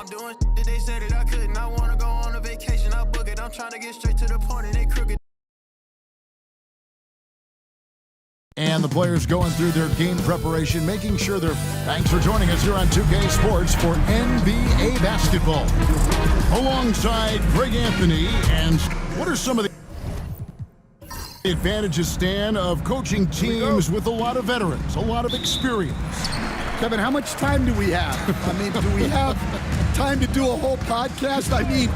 doing shit they said that I couldn't. I wanna go on a vacation, I'll book it. I'm trying to get straight to the point and they crooked. And the players going through their game preparation, making sure they're... Thanks for joining us here on 2K Sports for NBA basketball. Alongside Greg Anthony, and what are some of the advantages, Stan, of coaching teams with a lot of veterans, a lot of experience? Kevin, how much time do we have? I mean, do we have time to do a whole podcast? I mean,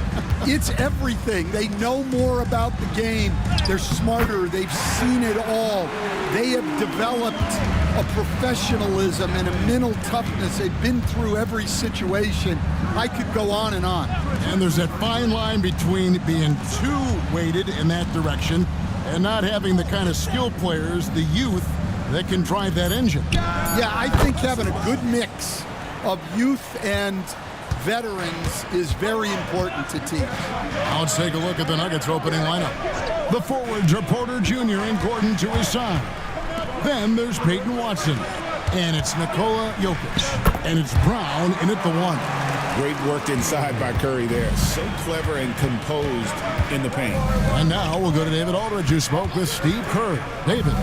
it's everything. They know more about the game. They're smarter. They've seen it all. They have developed a professionalism and a mental toughness. They've been through every situation. I could go on and on. And there's that fine line between being too weighted in that direction and not having the kind of skilled players, the youth, that can drive that engine. Yeah, I think having a good mix of youth and veterans is very important to teams. Now let's take a look at the Nuggets opening lineup. The forwards are Porter Jr. and Gordon to his side. Then there's Peyton Watson. And it's Nikola Jokic. And it's Brown in at the one. Great work inside by Curry there. So clever and composed in the paint. And now we'll go to David Aldridge, who spoke with Steve Kerr. David.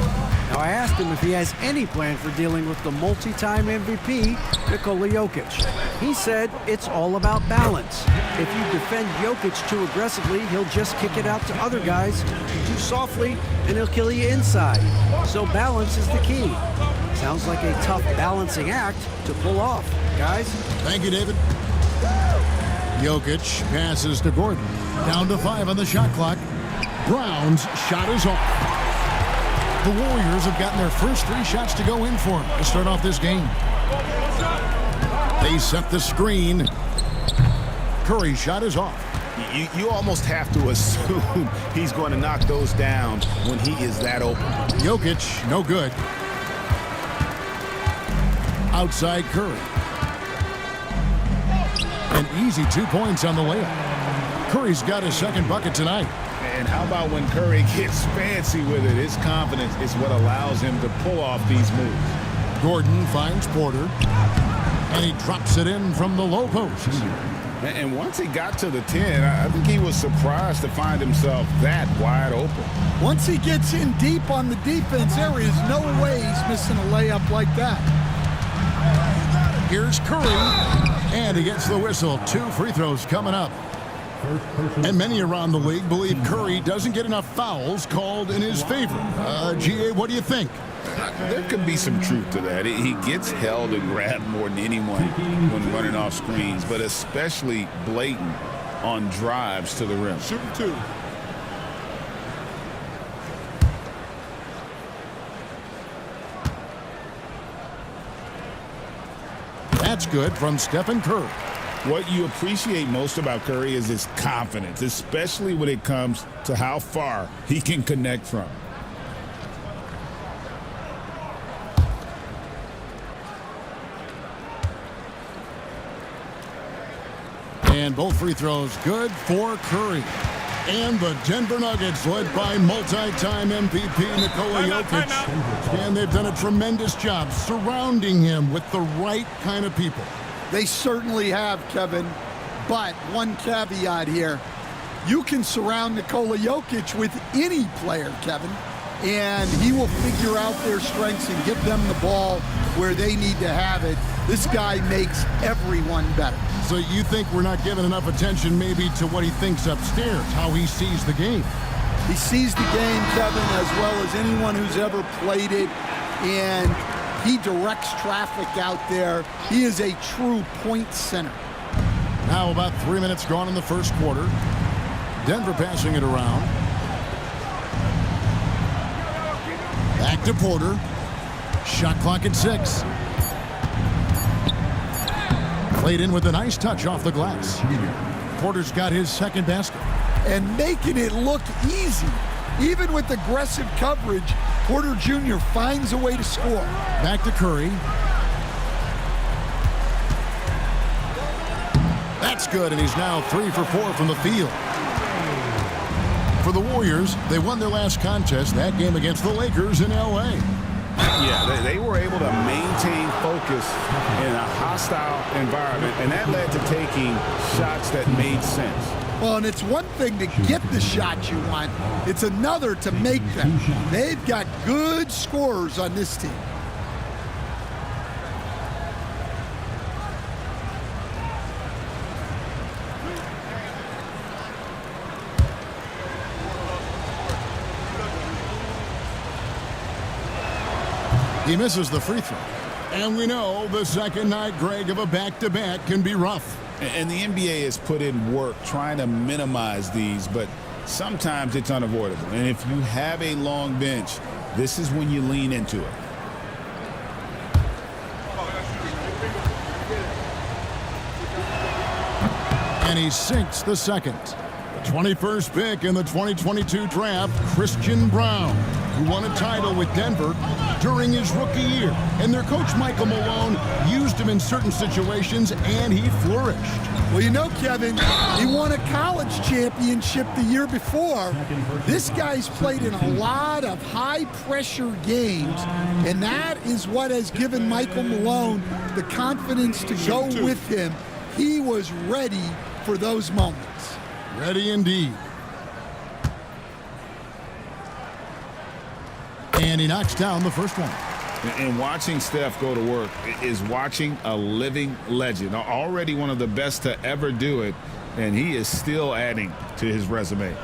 Now, I asked him if he has any plan for dealing with the multi-time MVP, Nikola Jokic. He said it's all about balance. If you defend Jokic too aggressively, he'll just kick it out to other guys too softly, and he'll kill you inside. So balance is the key. Sounds like a tough balancing act to pull off, guys. Thank you, David. Jokic passes to Gordon. Down to 5 on the shot clock. Brown's shot is off. The Warriors have gotten their first 3 shots to go in for him to start off this game. They set the screen. Curry's shot is off. You almost have to assume he's going to knock those down when he is that open. Jokic, no good. Outside Curry. An easy 2 points on the layup. Curry's got his second bucket tonight. And how about when Curry gets fancy with it? His confidence is what allows him to pull off these moves. Gordon finds Porter. And he drops it in from the low post. And once he got to the 10, I think he was surprised to find himself that wide open. Once he gets in deep on the defense, there is no way he's missing a layup like that. Here's Curry. And he gets the whistle. 2 free throws coming up. And many around the league believe Curry doesn't get enough fouls called in his favor. GA, what do you think? There could be some truth to that. He gets held and grabbed more than anyone when running off screens, but especially blatant on drives to the rim. Shooting 2. That's good from Stephen Curry. What you appreciate most about Curry is his confidence, especially when it comes to how far he can connect from. And both free throws good for Curry. And the Denver Nuggets, led by multi-time MVP Nikola Jokic. And they've done a tremendous job surrounding him with the right kind of people. They certainly have, Kevin. But one caveat here. You can surround Nikola Jokic with any player, Kevin, and he will figure out their strengths and get them the ball where they need to have it. This guy makes everyone better. So you think we're not giving enough attention maybe to what he thinks upstairs, how he sees the game? He sees the game, Kevin, as well as anyone who's ever played it, and he directs traffic out there. He is a true point center. Now about 3 minutes gone in the first quarter. Denver passing it around. Back to Porter. Shot clock at 6. Played in with a nice touch off the glass. Porter's got his second basket. And making it look easy. Even with aggressive coverage, Porter Jr. finds a way to score. Back to Curry. That's good, and he's now 3 for 4 from the field. For the Warriors, they won their last contest, that game against the Lakers in L.A. Yeah, they were able to maintain focus in a hostile environment, and that led to taking shots that made sense. Well, and it's one thing to get the shots you want. It's another to make them. They've got good scorers on this team. He misses the free throw. And we know the second night, Greg, of a back-to-back can be rough. And the NBA has put in work trying to minimize these, but sometimes it's unavoidable. And if you have a long bench, this is when you lean into it. And he sinks the second. The 21st pick in the 2022 draft, Christian Brown, who won a title with Denver during his rookie year. And their coach, Michael Malone, used him in certain situations, and he flourished. Well, you know, Kevin, he won a college championship the year before. This guy's played in a lot of high-pressure games, and that is what has given Michael Malone the confidence to go with him. He was ready for those moments. Ready indeed. And he knocks down the first one. And watching Steph go to work is watching a living legend. Already one of the best to ever do it, and he is still adding to his resume.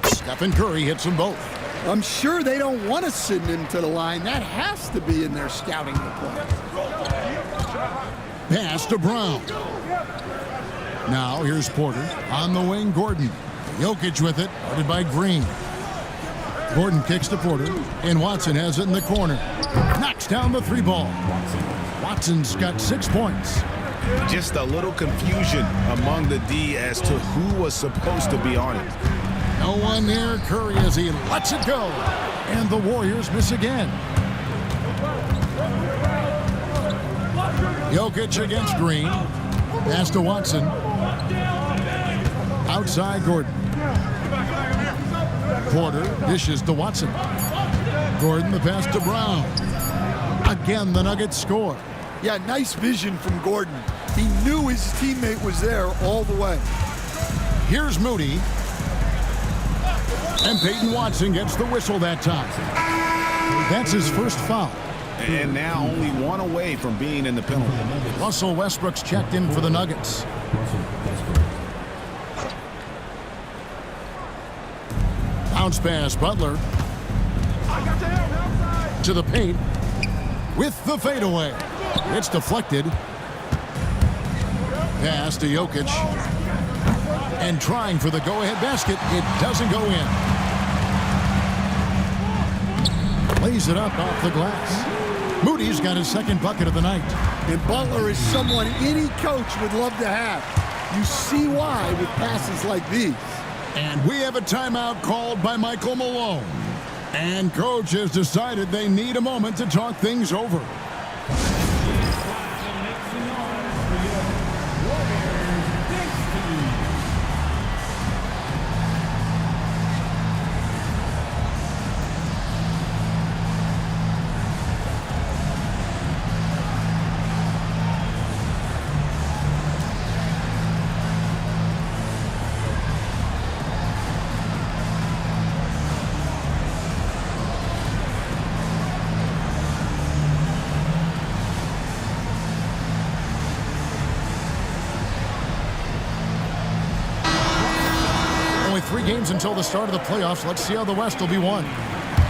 Stephen Curry hits them both. I'm sure they don't want to send him to the line. That has to be in their scouting report. Pass to Brown. Now here's Porter. On the wing, Gordon. Jokic with it, guarded by Green. Gordon kicks to Porter, and Watson has it in the corner. Knocks down the three ball. Watson's got 6 points. Just a little confusion among the D as to who was supposed to be on it. No one near Curry as he lets it go. And the Warriors miss again. Jokic against Green. Pass to Watson. Outside Gordon. Porter dishes to Watson. Gordon the pass to Brown. Again, the Nuggets score. Yeah, nice vision from Gordon. He knew his teammate was there all the way. Here's Moody. And Peyton Watson gets the whistle that time. That's his first foul. And now only one away from being in the penalty. Russell Westbrook's checked in for the Nuggets. Bounce pass, Butler. To the paint. With the fadeaway. It's deflected. Pass to Jokic. And trying for the go-ahead basket. It doesn't go in. Lays it up off the glass. Moody's got his second bucket of the night. And Butler is someone any coach would love to have. You see why with passes like these. And we have a timeout called by Michael Malone. And coach has decided they need a moment to talk things over. Only 3 games until the start of the playoffs. Let's see how the West will be won.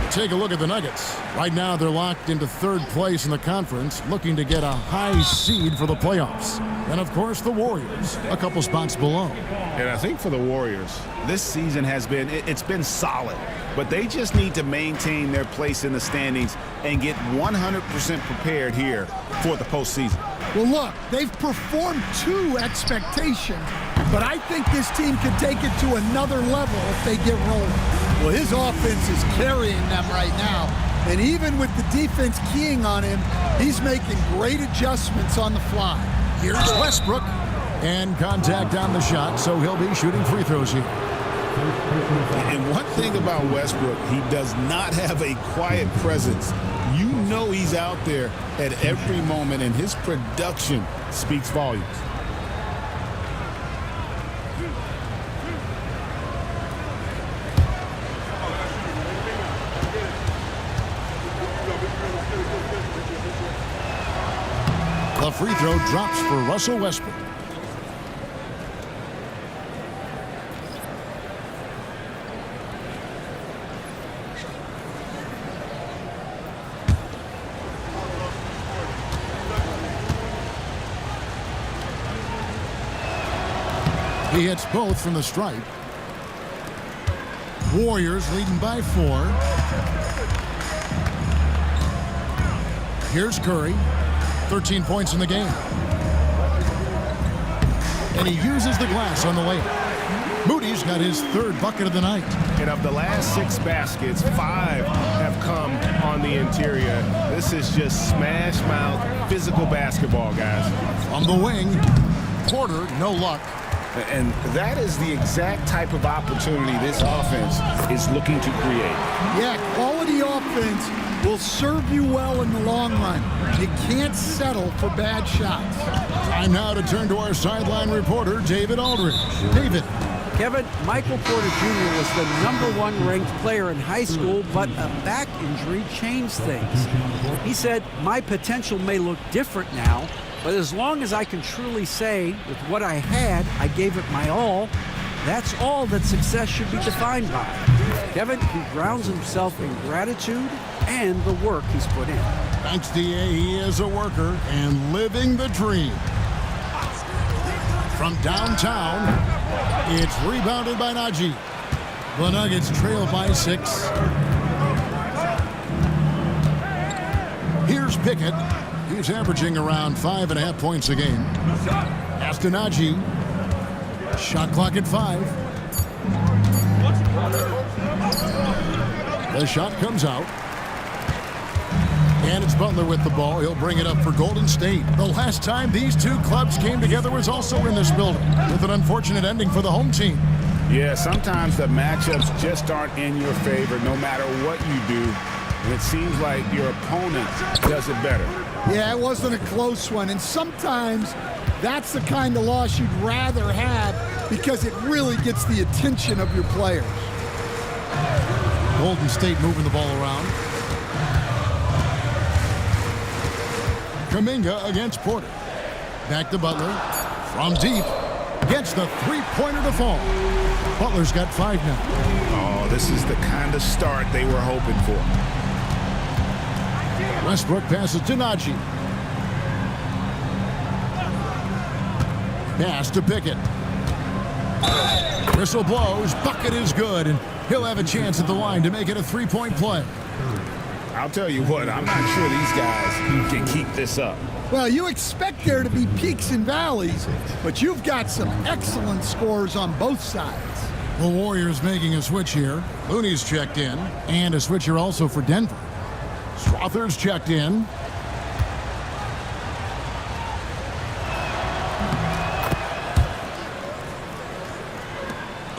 Take a look at the Nuggets. Right now, they're locked into 3rd place in the conference, looking to get a high seed for the playoffs. And, of course, the Warriors, a couple spots below. And I think for the Warriors, this season has been, it's been solid. But they just need to maintain their place in the standings and get 100% prepared here for the postseason. Well, look, they've performed to expectation, but I think this team can take it to another level if they get rolling. Well, his offense is carrying them right now, and even with the defense keying on him, he's making great adjustments on the fly. Here's Westbrook, and contact on the shot, so he'll be shooting free throws here. And one thing about Westbrook, he does not have a quiet presence. You know he's out there at every moment, and his production speaks volumes. The free throw drops for Russell Westbrook. He hits both from the stripe. Warriors leading by 4. Here's Curry. 13 points in the game. And he uses the glass on the layup. Moody's got his 3rd bucket of the night. And of the last 6 baskets, 5 have come on the interior. This is just smash mouth physical basketball, guys. On the wing, Porter, no luck. And that is the exact type of opportunity this offense is looking to create. Yeah, quality offense will serve you well in the long run. You can't settle for bad shots. Time now to turn to our sideline reporter, David Aldridge. David. Kevin, Michael Porter Jr. was the #1 ranked player in high school, but a back injury changed things. He said, "My potential may look different now, but as long as I can truly say, with what I had, I gave it my all, that's all that success should be defined by." Kevin, he grounds himself in gratitude and the work he's put in. Thanks, D.A. He is a worker and living the dream. From downtown, it's rebounded by Najee. The Nuggets trail by 6. Here's Pickett. He's averaging around 5.5 points a game. Pass to Najee. Shot clock at 5. The shot comes out. And it's Butler with the ball. He'll bring it up for Golden State. The last time these two clubs came together was also in this building, with an unfortunate ending for the home team. Yeah, sometimes the matchups just aren't in your favor no matter what you do. And it seems like your opponent does it better. Yeah, it wasn't a close one. And sometimes that's the kind of loss you'd rather have because it really gets the attention of your players. Golden State moving the ball around. Kuminga against Porter. Back to Butler. From deep. Gets the three-pointer to fall. Butler's got 5 now. Oh, this is the kind of start they were hoping for. Westbrook passes to Najee. Pass to Pickett. Whistle blows. Bucket is good, and he'll have a chance at the line to make it a 3-point play. I'll tell you what, I'm not sure these guys can keep this up. Well, you expect there to be peaks and valleys, but you've got some excellent scores on both sides. The Warriors making a switch here. Looney's checked in, and a switch here also for Denver. Strother's checked in.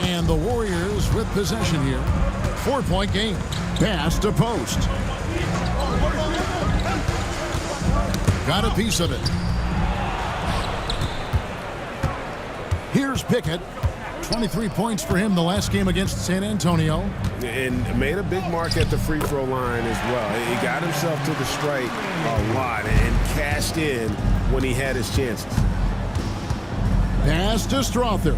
And the Warriors with possession here. 4-point game. Pass to post. Got a piece of it. Here's Pickett. 23 points for him the last game against San Antonio. And made a big mark at the free throw line as well. He got himself to the strike a lot and cashed in when he had his chances. Pass to Strother.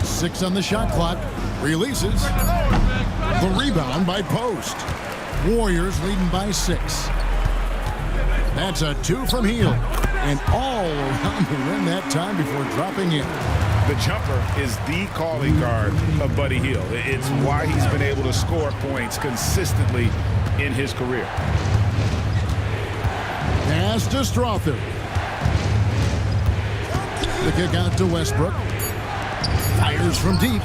Six on the shot clock. Releases. The rebound by Post. Warriors leading by 6. That's a 2 from Hield. And all around the rim that time before dropping in. The jumper is the calling card of Buddy Hield. It's why he's been able to score points consistently in his career. Pass to Strother. The kick out to Westbrook. Fires from deep.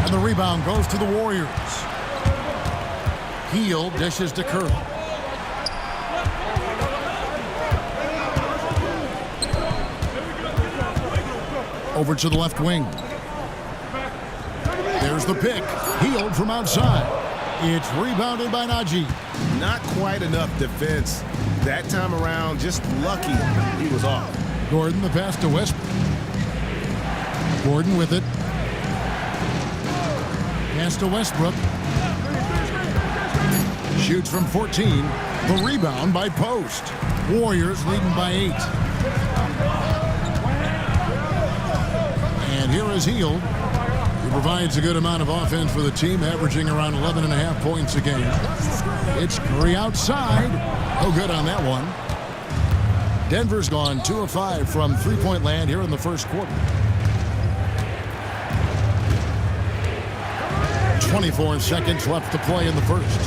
And the rebound goes to the Warriors. Hield dishes to Curry. Over to the left wing. There's the pick. Healed from outside. It's rebounded by Najee. Not quite enough defense that time around. Just lucky he was off. Gordon, the pass to Westbrook. Gordon with it. Pass to Westbrook. Shoots from 14. The rebound by Post. Warriors leading by 8. And here is Hield. He provides a good amount of offense for the team, averaging around 11.5 points a game. It's Curry outside. No good on that one. Denver's gone 2 of 5 from three-point land here in the first quarter. 24 seconds left to play in the first.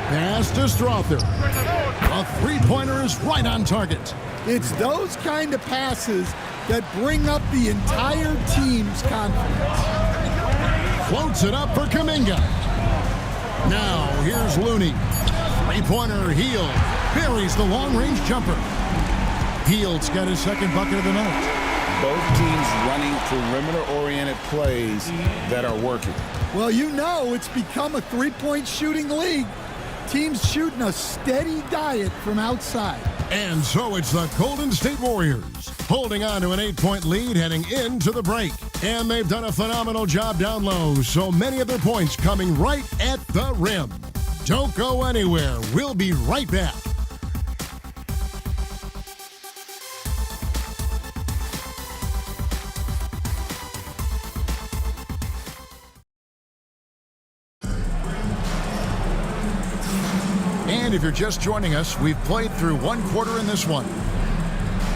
Pass to Strother. A three-pointer is right on target. It's those kind of passes that bring up the entire team's confidence. Floats it up for Kuminga. Now, here's Looney. Three-pointer, Hield. Buries the long-range jumper. Hield's got his second bucket of the night. Both teams running perimeter-oriented plays that are working. Well, you know it's become a three-point shooting league. Teams shooting a steady diet from outside. And so it's the Golden State Warriors holding on to an 8-point lead heading into the break. And they've done a phenomenal job down low, so many of their points coming right at the rim. Don't go anywhere. We'll be right back. And if you're just joining us, we've played through one quarter in this one.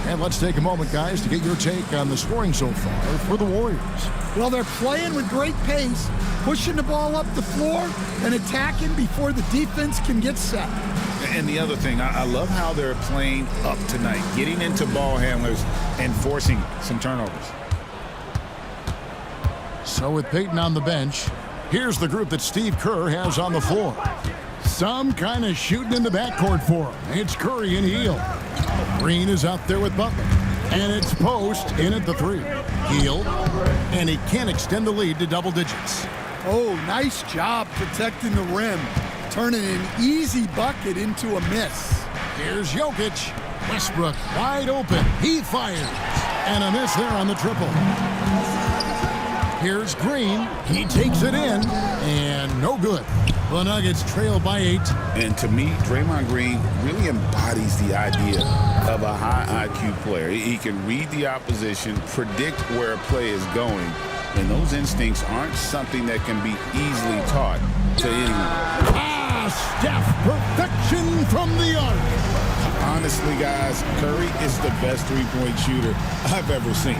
And let's take a moment, guys, to get your take on the scoring so far for the Warriors. Well, they're playing with great pace, pushing the ball up the floor and attacking before the defense can get set. And the other thing, I love how they're playing up tonight, getting into ball handlers and forcing some turnovers. So with Peyton on the bench, here's the group that Steve Kerr has on the floor. Some kind of shooting in the backcourt for him. It's Curry and Hield. Green is out there with Butler. And it's Post in at the 3. Hield. And he can't extend the lead to double digits. Oh, nice job protecting the rim. Turning an easy bucket into a miss. Here's Jokic. Westbrook wide open. He fires. And a miss there on the triple. Here's Green. He takes it in. And no good. The Nuggets trail by 8. And to me, Draymond Green really embodies the idea of a high IQ player. He can read the opposition, predict where a play is going, and those instincts aren't something that can be easily taught to anyone. Steph, perfection from the arc. Honestly, guys, Curry is the best three-point shooter I've ever seen.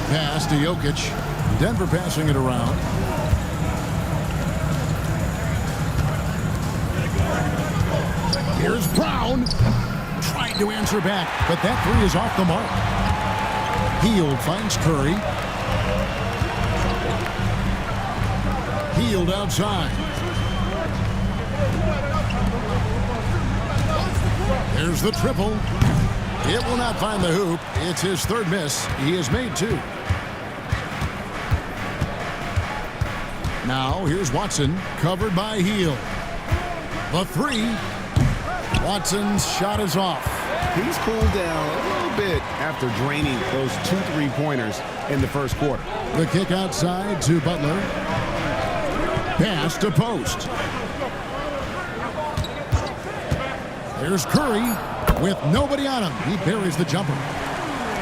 Pass to Jokic. Denver passing it around. Here's Brown. Trying to answer back, but that 3 is off the mark. Hield finds Curry. Hield outside. There's the triple. It will not find the hoop. It's his third miss. He has made 2. Now here's Watson, covered by Hield. The 3. Watson's shot is off. He's cooled down a little bit after draining those 2 3-pointers in the first quarter. The kick outside to Butler. Pass to Post. There's Curry with nobody on him. He buries the jumper.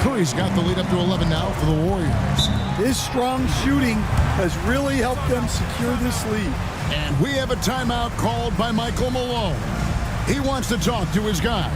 Curry's got the lead up to 11 now for the Warriors. His strong shooting has really helped them secure this lead. And we have a timeout called by Michael Malone. He wants to talk to his guys.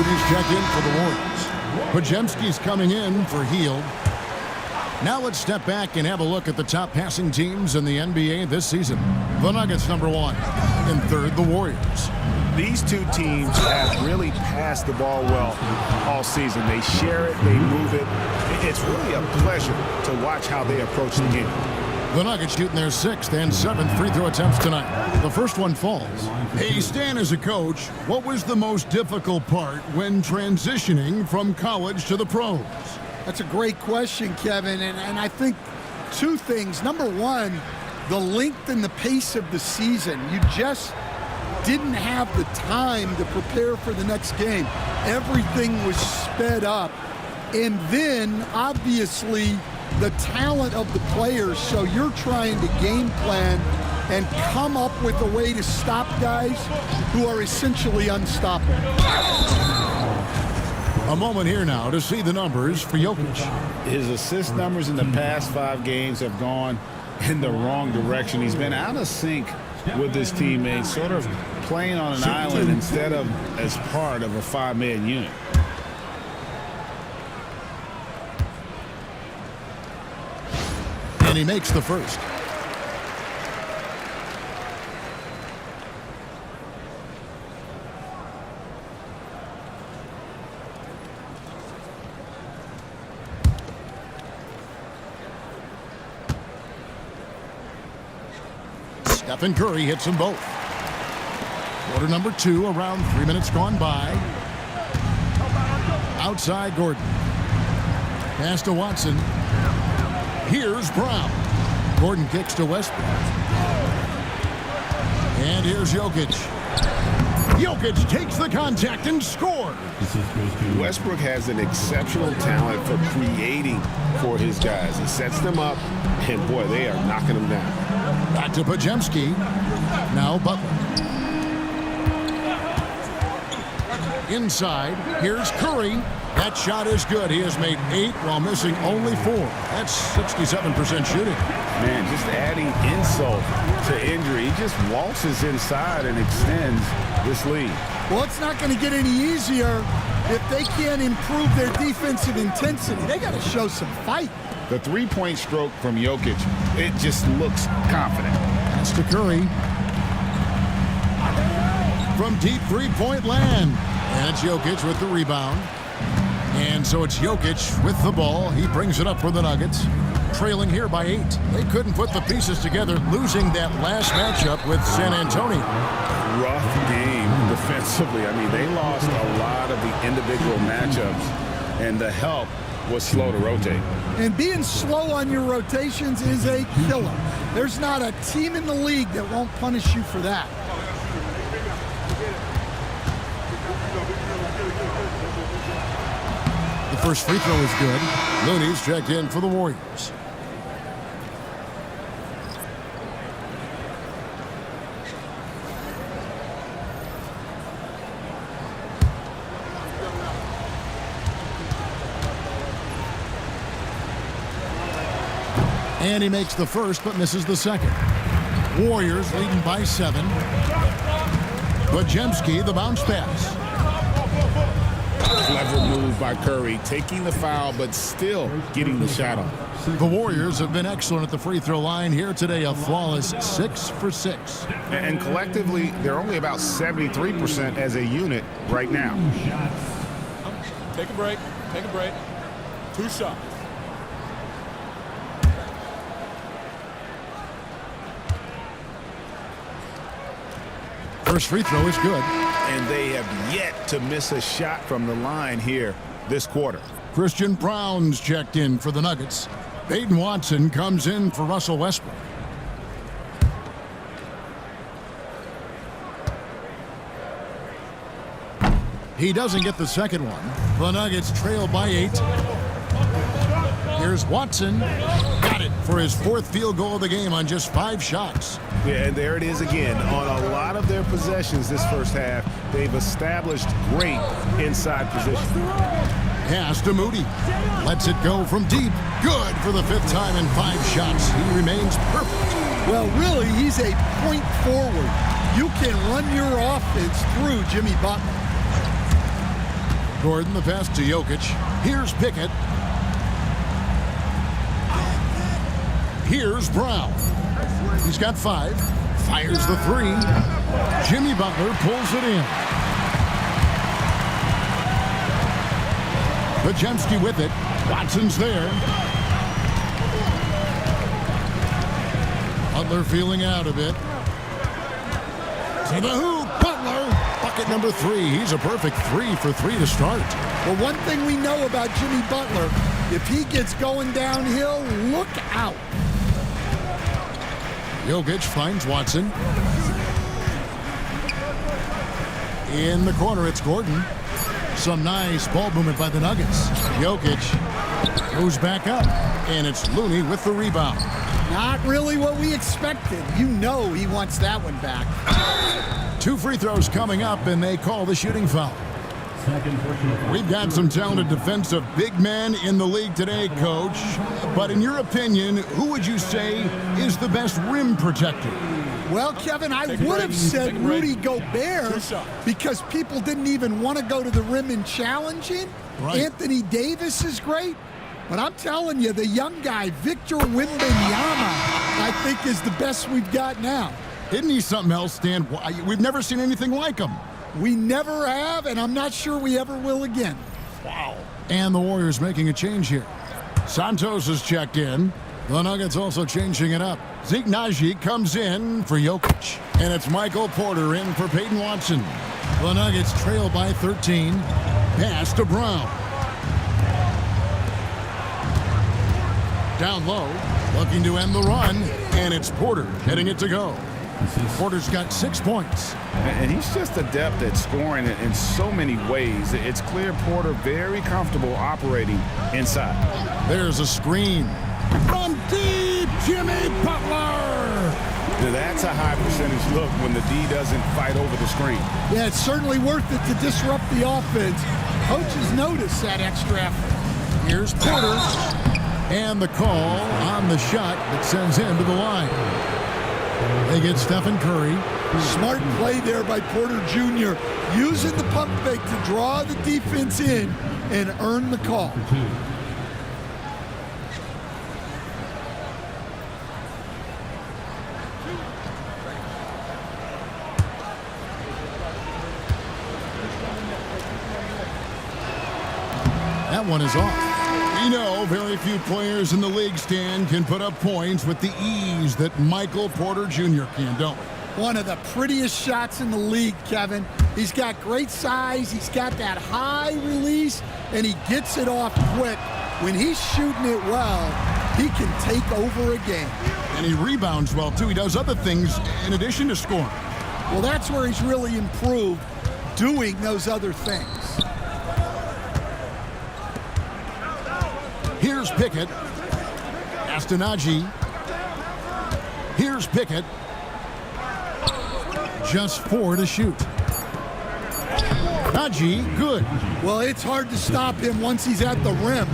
Looney's checked in for the Warriors. Pajemski's coming in for Hield. Now let's step back and have a look at the top passing teams in the NBA this season. The Nuggets, number 1. In third, the Warriors. These two teams have really passed the ball well all season. They share it, they move it. It's really a pleasure to watch how they approach the game. The Nuggets shooting their 6th and 7th free throw attempts tonight. The first one falls. Hey, Stan, as a coach, what was the most difficult part when transitioning from college to the pros? That's a great question, Kevin, and I think two things. Number one, the length and the pace of the season. You just didn't have the time to prepare for the next game. Everything was sped up. And then, obviously, the talent of the players, so you're trying to game plan and come up with a way to stop guys who are essentially unstoppable. A moment here now to see the numbers for Jokic. His assist numbers in the past 5 games have gone in the wrong direction. He's been out of sync with his teammates, sort of playing on an island instead of as part of a 5-man unit. And he makes the first. Stephen Curry hits them both. Quarter number 2, around 3 minutes gone by. Outside Gordon. Pass to Watson. Here's Brown. Gordon kicks to Westbrook. And here's Jokic. Jokic takes the contact and scores. Westbrook has an exceptional talent for creating for his guys. He sets them up, and boy, they are knocking them down. Back to Pajemski. Now Butler. Inside, here's Curry. That shot is good. He has made 8 while missing only 4. That's 67% shooting. Man, just adding insult to injury. He just waltzes inside and extends this lead. Well, it's not going to get any easier if they can't improve their defensive intensity. They got to show some fight. The three-point stroke from Jokic, it just looks confident. That's to Curry. From deep three-point land. And it's Jokic with the rebound. And so it's Jokic with the ball. He brings it up for the Nuggets. Trailing here by 8. They couldn't put the pieces together, losing that last matchup with San Antonio. Rough game defensively. I mean, they lost a lot of the individual matchups, and the help was slow to rotate. And being slow on your rotations is a killer. There's not a team in the league that won't punish you for that. The first free throw is good. Looney's checked in for the Warriors. And he makes the first but misses the second. Warriors leading by 7. Pajemski, the bounce pass. Clever move by Curry, taking the foul but still getting the shot off. The Warriors have been excellent at the free throw line here today, a flawless 6 for 6. And collectively, they're only about 73% as a unit right now. Take a break. Take a break. 2 shots. First free throw is good. And they have yet to miss a shot from the line here this quarter. Christian Brown's checked in for the Nuggets. Peyton Watson comes in for Russell Westbrook. He doesn't get the second one. The Nuggets trail by 8. Here's Watson. Got it for his 4th field goal of the game on just 5 shots. Yeah, and there it is again. On a lot of their possessions this first half, they've established great inside position. Pass to Moody. Lets it go from deep. Good for the 5th time in 5 shots. He remains perfect. Well, really, he's a point forward. You can run your offense through Jimmy Butler. Gordon, the pass to Jokic. Here's Pickett. Here's Brown. He's got 5. Fires the 3. Jimmy Butler pulls it in. Podziemski with it. Watson's there. Butler feeling out a bit. To the hoop. Butler. Bucket number 3. He's a perfect 3 for 3 to start. Well, one thing we know about Jimmy Butler, if he gets going downhill, look out. Jokic finds Watson. In the corner, it's Gordon. Some nice ball movement by the Nuggets. Jokic goes back up, and it's Looney with the rebound. Not really what we expected. You know he wants that one back. 2 free throws coming up, and they call the shooting foul. We've got some talented defensive big men in the league today, Coach. But in your opinion, who would you say is the best rim protector? Well, Kevin, I would have said Rudy Gobert because people didn't even want to go to the rim and challenge him. Right. Anthony Davis is great. But I'm telling you, the young guy, Victor Wembanyama, I think is the best we've got now. Isn't he something else, Stan? We've never seen anything like him. We never have, and I'm not sure we ever will again. Wow. And the Warriors making a change here. Santos has checked in. The Nuggets also changing it up. Zeke Naji comes in for Jokic. And it's Michael Porter in for Peyton Watson. The Nuggets trail by 13. Pass to Brown. Down low, looking to end the run. And it's Porter getting it to go. Porter's got 6 points. And he's just adept at scoring in so many ways. It's clear Porter very comfortable operating inside. There's a screen. From deep, Jimmy Butler! Now that's a high percentage look when the D doesn't fight over the screen. Yeah, it's certainly worth it to disrupt the offense. Coaches notice that extra effort. Here's Porter. And the call on the shot that sends him to the line. They get Stephen Curry. Smart play there by Porter Jr. Using the pump fake to draw the defense in and earn the call. That one is off. We know very few players in the league, Stan, can put up points with the ease that Michael Porter Jr. can, don't we? One of the prettiest shots in the league, Kevin. He's got great size, he's got that high release, and he gets it off quick. When he's shooting it well, he can take over a game. And he rebounds well, too. He does other things in addition to scoring. Well, that's where he's really improved, doing those other things. Here's Pickett. Astanaji. Here's Pickett. Just 4 to shoot. Naji, good. Well, it's hard to stop him once he's at the rim.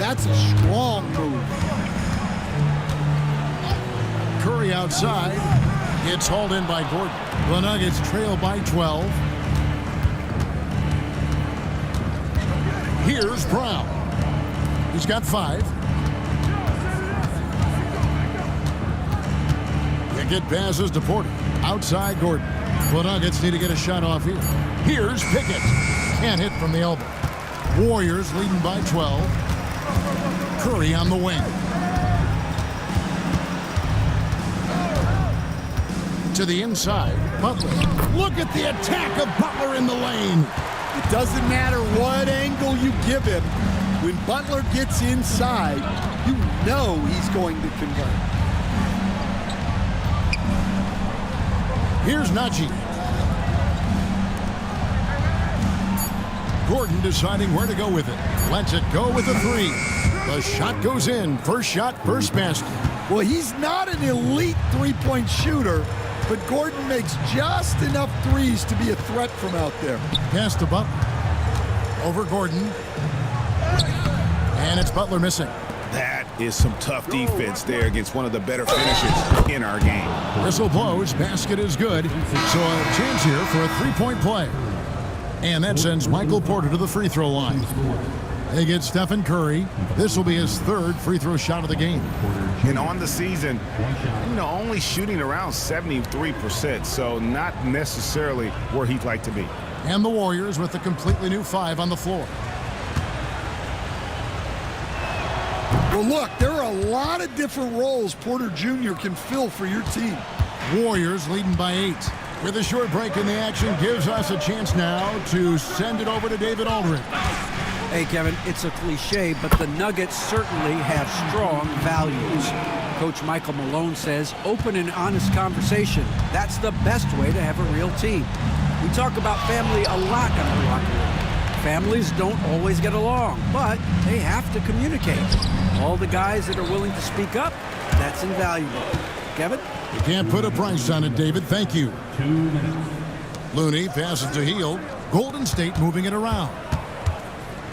That's a strong move. Curry outside. It's hauled in by Gordon. The Nuggets trail by 12. Here's Brown. He's got 5. Pickett passes to Porter. Outside Gordon. The Nuggets need to get a shot off here. Here's Pickett. Can't hit from the elbow. Warriors leading by 12. Curry on the wing. To the inside. Butler. Look at the attack of Butler in the lane. It doesn't matter what angle you give him. When Butler gets inside, you know he's going to convert. Here's Naji. Gordon deciding where to go with it. Lets it go with a 3. The shot goes in. First shot, first basket. Well, he's not an elite three-point shooter, but Gordon makes just enough threes to be a threat from out there. Pass to Butler. Over Gordon. And it's Butler missing. That is some tough defense there against one of the better finishers in our game. Whistle blows. Basket is good. So a chance here for a 3-point play. And that sends Michael Porter to the free throw line. They get Stephen Curry. This will be his third free throw shot of the game. And on the season, only shooting around 73%, so not necessarily where he'd like to be. And the Warriors with a completely new 5 on the floor. Well, look, there are a lot of different roles Porter Jr. can fill for your team. Warriors leading by 8. With a short break in the action, gives us a chance now to send it over to David Aldridge. Hey, Kevin, it's a cliche, but the Nuggets certainly have strong values. Coach Michael Malone says open and honest conversation. That's the best way to have a real team. We talk about family a lot in the locker room. Families don't always get along, but they have to communicate. All the guys that are willing to speak up, that's invaluable. Kevin? You can't put a price on it, David. Thank you. Looney passes to Hield. Golden State moving it around.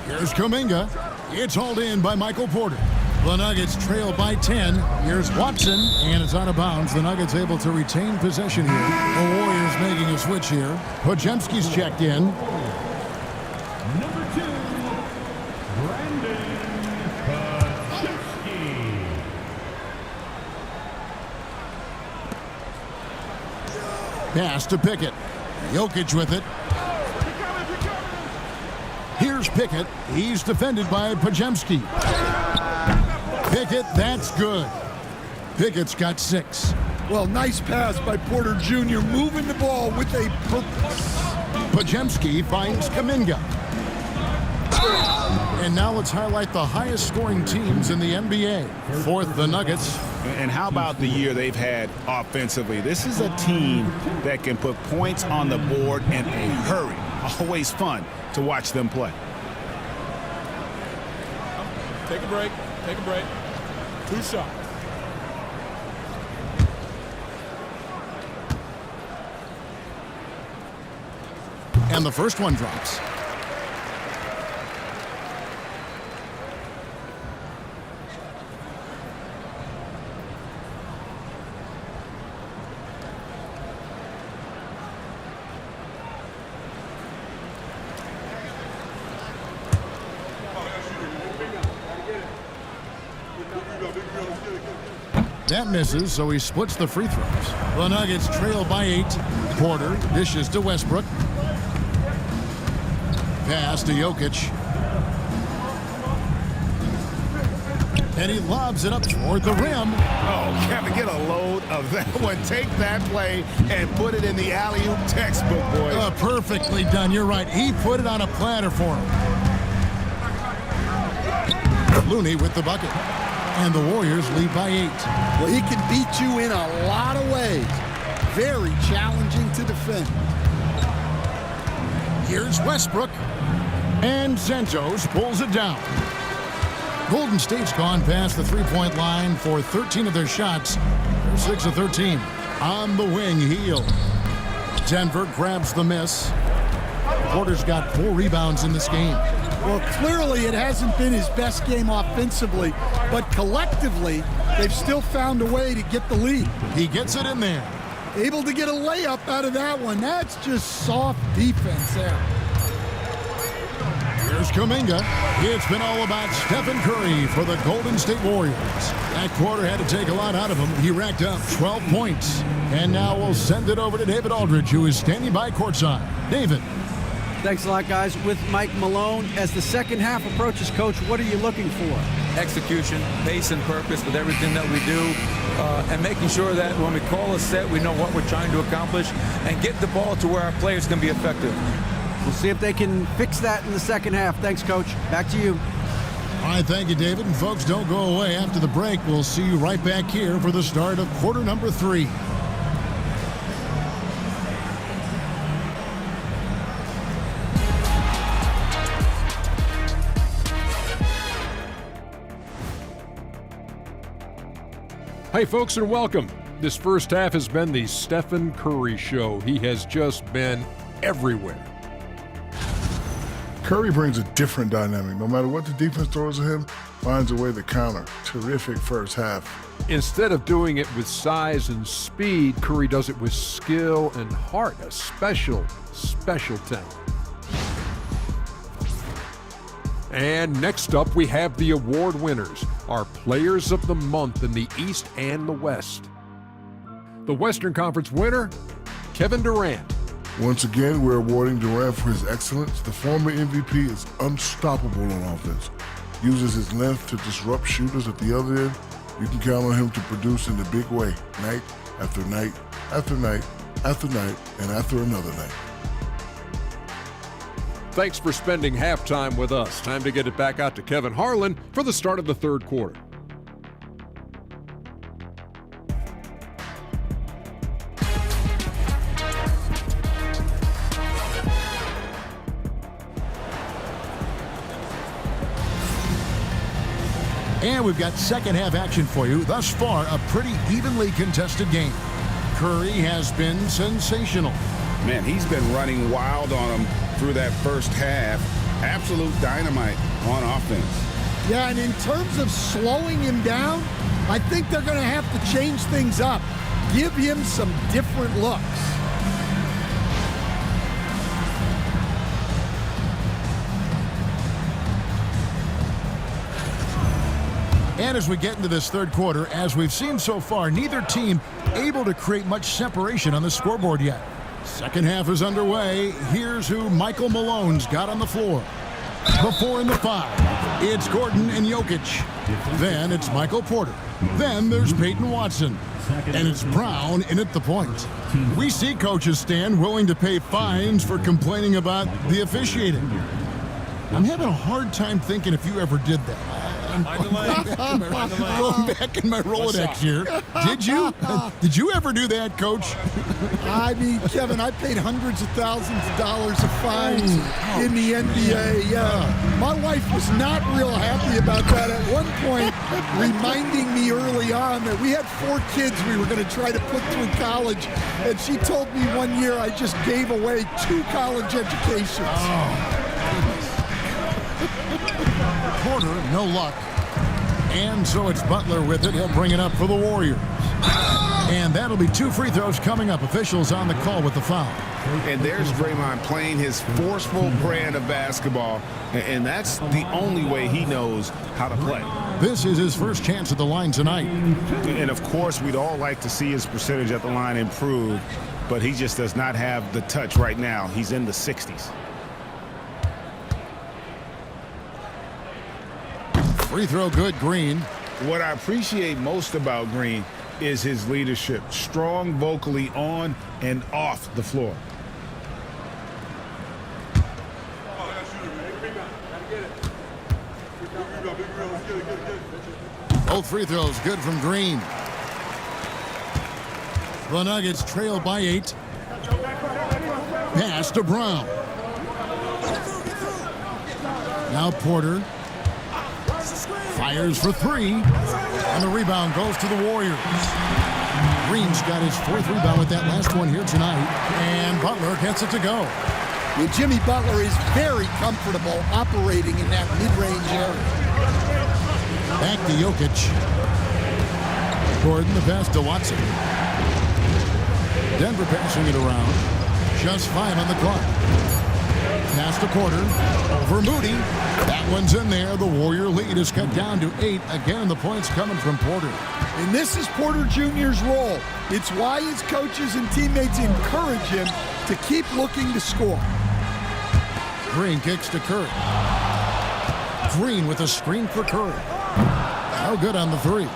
Here's Kuminga. It's hauled in by Michael Porter. The Nuggets trail by 10. Here's Watson, and it's out of bounds. The Nuggets able to retain possession here. The Warriors making a switch here. Podziemski's checked in. Number 2, Brandon Podziemski. Pass to Pickett. Jokic with it. Here's Pickett. He's defended by Podziemski. Pickett, that's good. Pickett's got 6. Well, nice pass by Porter Jr. moving the ball with a purpose. Podziemski finds Kuminga. And now let's highlight the highest scoring teams in the NBA. Fourth, the Nuggets. And how about the year they've had offensively? This is a team that can put points on the board in a hurry. Always fun to watch them play. Take a break. Take a break. 2 shots. And the first one drops. That misses, so he splits the free throws. The Nuggets trail by 8. Porter dishes to Westbrook. Pass to Jokic. And he lobs it up toward the rim. Oh, Kevin, get a load of that one. Take that play and put it in the alley-oop textbook, boys. Perfectly done. You're right. He put it on a platter for him. Looney with the bucket. And the Warriors lead by 8. Well, he can beat you in a lot of ways. Very challenging to defend. Here's Westbrook. And Santos pulls it down. Golden State's gone past the three-point line for 13 of their shots. They're 6 of 13. On the wing, Hield. Denver grabs the miss. Porter's got 4 rebounds in this game. Well, clearly it hasn't been his best game offensively, but collectively, they've still found a way to get the lead. He gets it in there. Able to get a layup out of that one. That's just soft defense there. Here's Kuminga. It's been all about Stephen Curry for the Golden State Warriors. That quarter had to take a lot out of him. He racked up 12 points. And now we'll send it over to David Aldridge, who is standing by courtside. David. Thanks a lot, guys. With Mike Malone, as the second half approaches, Coach, what are you looking for? Execution, pace, and purpose with everything that we do, and making sure that when we call a set, we know what we're trying to accomplish, and get the ball to where our players can be effective. We'll see if they can fix that in the second half. Thanks, Coach. Back to you. All right, thank you, David. And folks, don't go away. After the break, we'll see you right back here for the start of quarter number 3. Hey folks, and welcome. This first half has been the Stephen Curry show. He has just been everywhere. Curry brings a different dynamic. No matter what the defense throws at him, finds a way to counter. Terrific first half. Instead of doing it with size and speed, Curry does it with skill and heart, a special, special talent. And next up, we have the award winners, our Players of the Month in the East and the West. The Western Conference winner, Kevin Durant. Once again, we're awarding Durant for his excellence. The former MVP is unstoppable on offense. Uses his length to disrupt shooters at the other end. You can count on him to produce in a big way, night after night after night after night and after another night. Thanks for spending halftime with us. Time to get it back out to Kevin Harlan for the start of the third quarter. And we've got second half action for you. Thus far, a pretty evenly contested game. Curry has been sensational. Man, he's been running wild on him through that first half. Absolute dynamite on offense. Yeah, and in terms of slowing him down, I think they're going to have to change things up. Give him some different looks. And as we get into this third quarter, as we've seen so far, neither team able to create much separation on the scoreboard yet. Second half is underway. Here's who Michael Malone's got on the floor. The 4 and the 5. It's Gordon and Jokic. Then it's Michael Porter. Then there's Peyton Watson. And it's Brown in at the point. We see coaches stand willing to pay fines for complaining about the officiating. I'm having a hard time thinking if you ever did that. Going back in my Rolodex here. Did you? Did you ever do that, Coach? I mean, Kevin, I paid hundreds of thousands of dollars of fines in the NBA. My wife was not real happy about that at one point, reminding me early on that we had 4 kids we were going to try to put through college, and she told me one year I just gave away 2 college educations. Porter, no luck. And so it's Butler with it. He'll bring it up for the Warriors. And that'll be 2 free throws coming up. Officials on the call with the foul. And there's Draymond playing his forceful brand of basketball, and that's the only way he knows how to play. This is his first chance at the line tonight. And of course, we'd all like to see his percentage at the line improve, but he just does not have the touch right now. He's in the 60s. Free throw good, Green. What I appreciate most about Green is his leadership. Strong vocally on and off the floor. Both free throws good from Green. The Nuggets trail by 8. Pass to Brown. Now Porter. Fires for 3. And the rebound goes to the Warriors. Green's got his 4th rebound with that last one here tonight. And Butler gets it to go. And Jimmy Butler is very comfortable operating in that mid-range area. Back to Jokic. Gordon, the pass to Watson. Denver passing it around. Just 5 on the clock. Pass to Porter. Over Moody. That one's in there. The Warrior lead is cut down to 8. Again, the points coming from Porter. And this is Porter Jr.'s role. It's why his coaches and teammates encourage him to keep looking to score. Green kicks to Curry. Green with a screen for Curry. No good on the 3.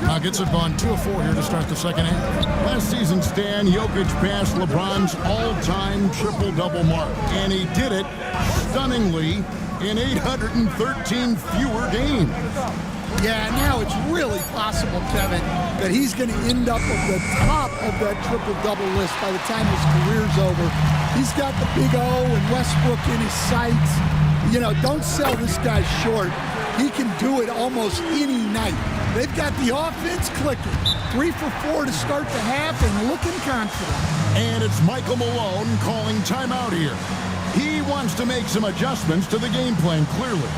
Nuggets have gone 2 of 4 here to start the second half. Last season, Stan, Jokic passed LeBron's all-time triple-double mark. And he did it stunningly in 813 fewer games. Yeah, now it's really possible, Kevin, that he's going to end up at the top of that triple-double list by the time his career's over. He's got the big O and Westbrook in his sights. You know, don't sell this guy short. He can do it almost any night. They've got the offense clicking. 3 for 4 to start the half and looking confident. And it's Michael Malone calling timeout here. He wants to make some adjustments to the game plan, clearly.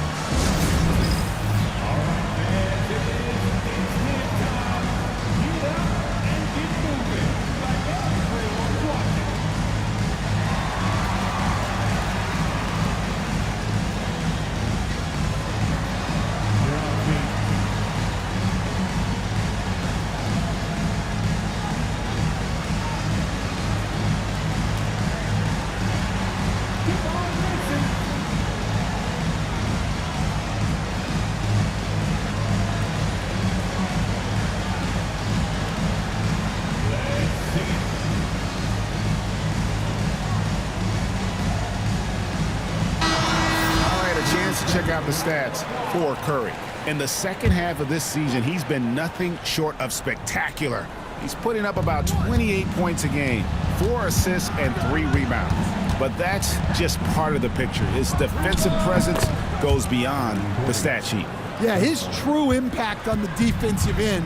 out the stats for Curry. In the second half of this season, he's been nothing short of spectacular. He's putting up about 28 points a game, 4 assists, and 3 rebounds. But that's just part of the picture. His defensive presence goes beyond the stat sheet. Yeah, his true impact on the defensive end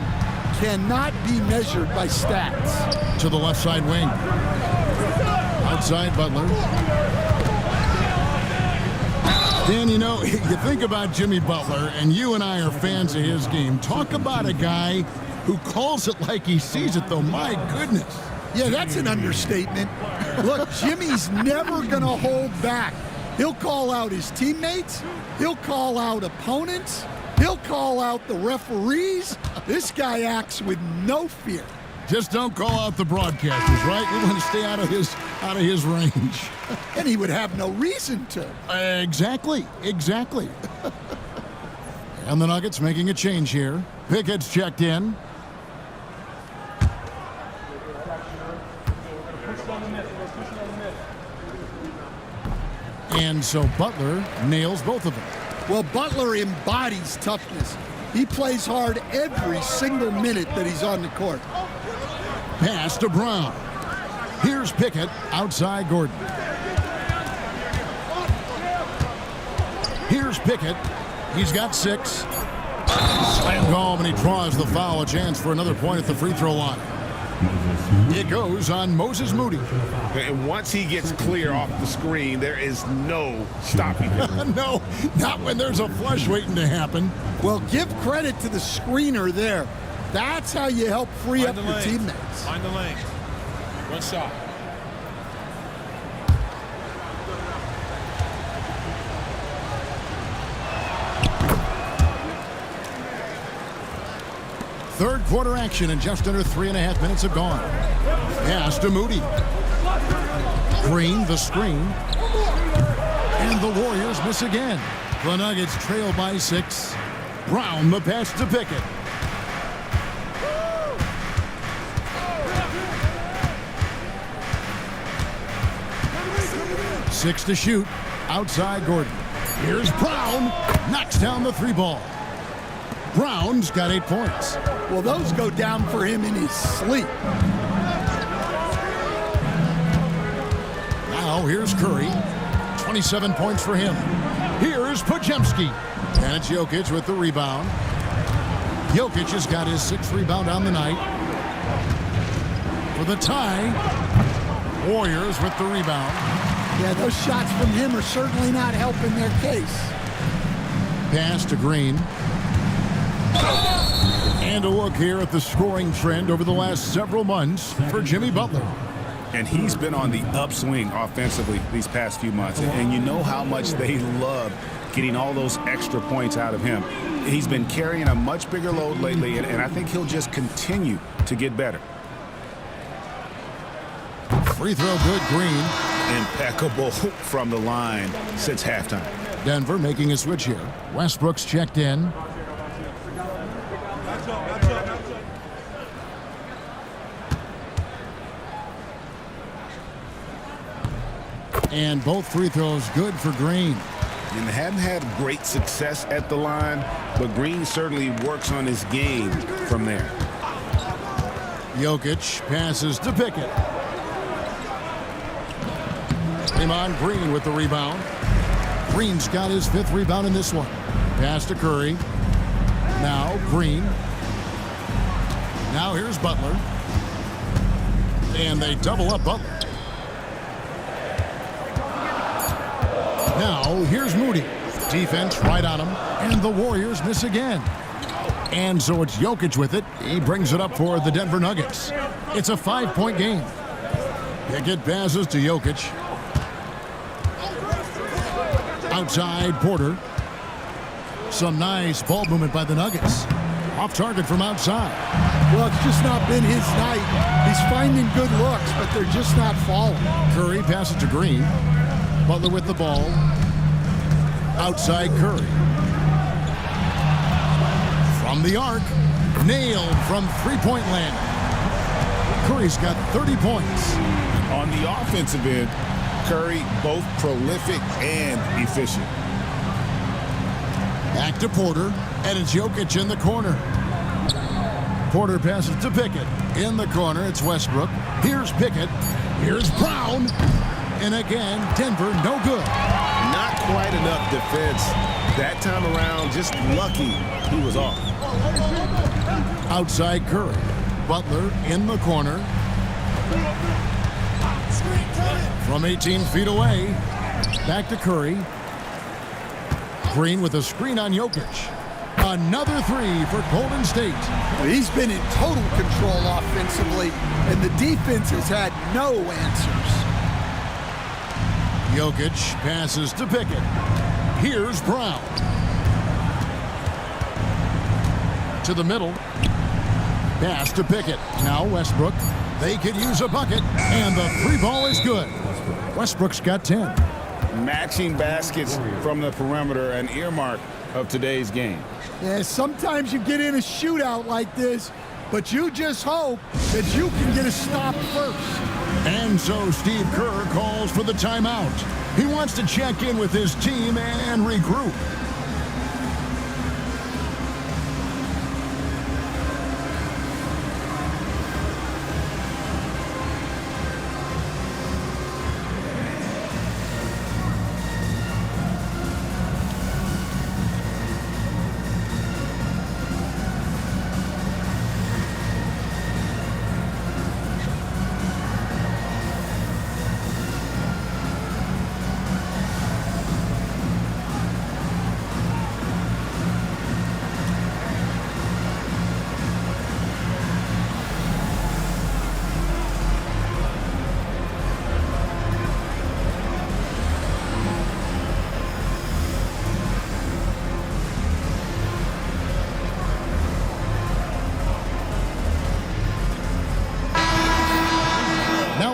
cannot be measured by stats. To the left side wing. Outside Butler. Dan, you know, you think about Jimmy Butler, and you and I are fans of his game. Talk about a guy who calls it like he sees it, though. My goodness. Yeah, that's an understatement. Look, Jimmy's never going to hold back. He'll call out his teammates. He'll call out opponents. He'll call out the referees. This guy acts with no fear. Just don't call out the broadcasters, right? We want to stay out of his range. And he would have no reason to. Exactly. And the Nuggets making a change here. Pickett's checked in. And so Butler nails both of them. Well, Butler embodies toughness. He plays hard every single minute that he's on the court. Pass to Brown. Here's Pickett outside Gordon. Here's Pickett. He's got 6. Slam home, and he draws the foul. A chance for another point at the free throw line. It goes on Moses Moody. And once he gets clear off the screen, there is no stopping him. No, not when there's a flush waiting to happen. Well, give credit to the screener there. That's how you help free up your teammates. Find the lane. One shot. Third quarter action, and just under 3.5 minutes have gone. Pass to Moody. Green, the screen. And the Warriors miss again. The Nuggets trail by 6. Brown, the pass to Pickett. Six to shoot. Outside Gordon. Here's Brown. Knocks down the 3 ball. Brown's got 8 points. Well, those go down for him in his sleep. Now here's Curry. 27 points for him. Here's Podziemski. And it's Jokic with the rebound. Jokic has got his 6th rebound on the night. For the tie. Warriors with the rebound. Yeah, those shots from him are certainly not helping their case. Pass to Green. And a look here at the scoring trend over the last several months for Jimmy Butler. And he's been on the upswing offensively these past few months. And you know how much they love getting all those extra points out of him. He's been carrying a much bigger load lately, and I think he'll just continue to get better. Free throw good, Green. Impeccable from the line since halftime. Denver making a switch here. Westbrook's checked in. And both free throws good for Green. And they haven't had great success at the line, but Green certainly works on his game from there. Jokic passes to Pickett. Draymond Green with the rebound. Green's got his 5th rebound in this one. Pass to Curry. Now Green. Now here's Butler. And they double up Butler. Now here's Moody. Defense right on him. And the Warriors miss again. And so it's Jokic with it. He brings it up for the Denver Nuggets. It's a 5-point game. Pickett passes to Jokic. Outside Porter. Some nice ball movement by the Nuggets. Off target from outside. Well, it's just not been his night. He's finding good looks, but they're just not falling. Curry passes to Green. Butler with the ball. Outside Curry. From the arc. Nailed from 3-point land. Curry's got 30 points. On the offensive end, Curry both prolific and efficient. Back to Porter, and it's Jokic in the corner. Porter passes to Pickett. In the corner, it's Westbrook. Here's Pickett. Here's Brown. And again, Denver, no good. Not quite enough defense that time around. Just lucky he was off. Outside Curry. Butler in the corner. From 18 feet away. Back to Curry. Green with a screen on Jokic. Another three for Golden State. He's been in total control offensively, and the defense has had no answers. Jokic passes to Pickett. Here's Brown. To the middle. Pass to Pickett. Now Westbrook. They could use a bucket, and the three ball is good. Westbrook's got 10. Matching baskets from the perimeter, an earmark of today's game. Yeah, sometimes you get in a shootout like this, but you just hope that you can get a stop first. And so Steve Kerr calls for the timeout. He wants to check in with his team and regroup.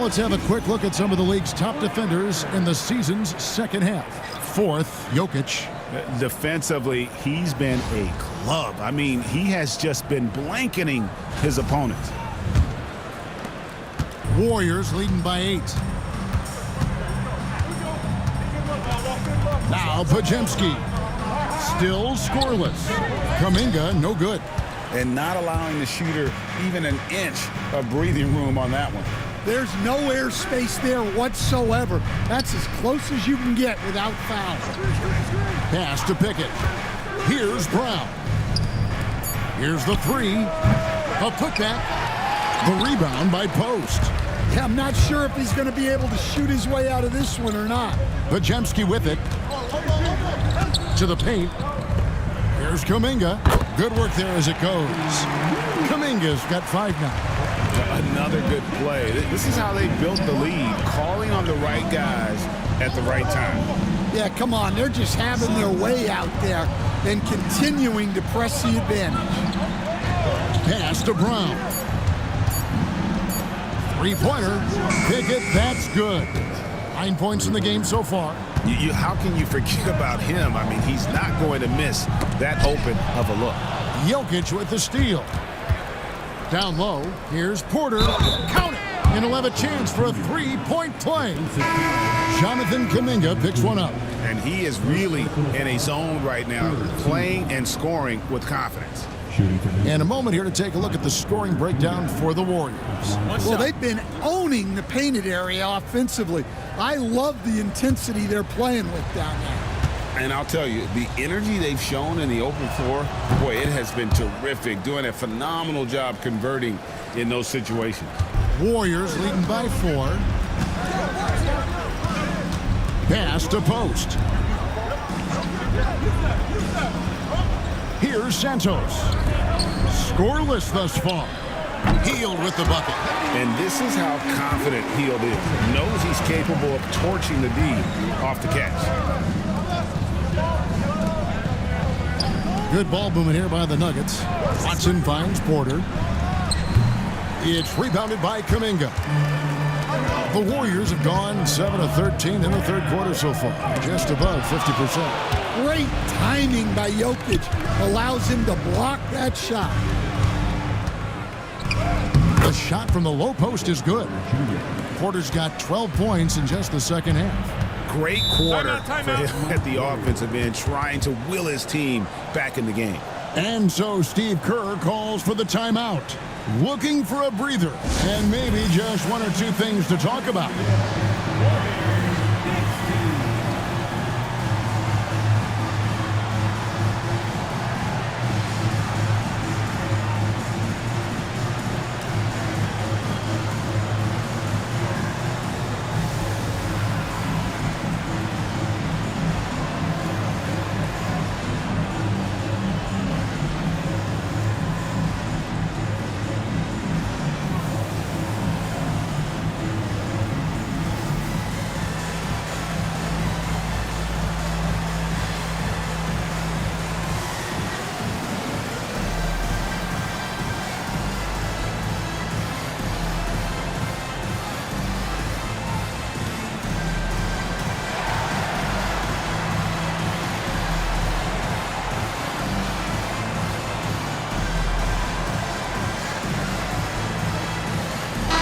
Let's have a quick look at some of the league's top defenders in the season's second half. Fourth, Jokic. Defensively, he's been a club. I mean, he has just been blanketing his opponents. Warriors leading by 8. Now Pajemski. Still scoreless. Kuminga, no good. And not allowing the shooter even an inch of breathing room on that one. There's no air space there whatsoever. That's as close as you can get without foul. Pass to Pickett. Here's Brown. Here's the three. A putback. The rebound by Post. Yeah, I'm not sure if he's going to be able to shoot his way out of this one or not. Pajemski with it. To the paint. Here's Kuminga. Good work there as it goes. Kuminga's got 5 now. Another good play. This is how they built the lead, calling on the right guys at the right time. Yeah, come on. They're just having their way out there and continuing to press the advantage. Pass to Brown. Three-pointer. Pickett, that's good. 9 points in the game so far. How can you forget about him? I mean, he's not going to miss that open of a look. Jokic with the steal. Down low, here's Porter. Count it! And he'll have a chance for a three-point play. Jonathan Kuminga picks one up. And he is really in a zone right now, playing and scoring with confidence. And a moment here to take a look at the scoring breakdown for the Warriors. Well, they've been owning the painted area offensively. I love the intensity they're playing with down there. And I'll tell you, the energy they've shown in the open floor, boy, it has been terrific, doing a phenomenal job converting in those situations. Warriors leading by 4. Pass to Post. Here's Santos. Scoreless thus far. Hield with the bucket. And this is how confident Hield is. Knows he's capable of torching the D off the catch. Good ball movement here by the Nuggets. Watson finds Porter. It's rebounded by Kuminga. The Warriors have gone 7 of 13 in the third quarter so far, just above 50%. Great timing by Jokic allows him to block that shot. The shot from the low post is good. Porter's got 12 points in just the second half. Great quarter for him at the offensive end, trying to will his team back in the game. And so Steve Kerr calls for the timeout, looking for a breather and maybe just one or two things to talk about.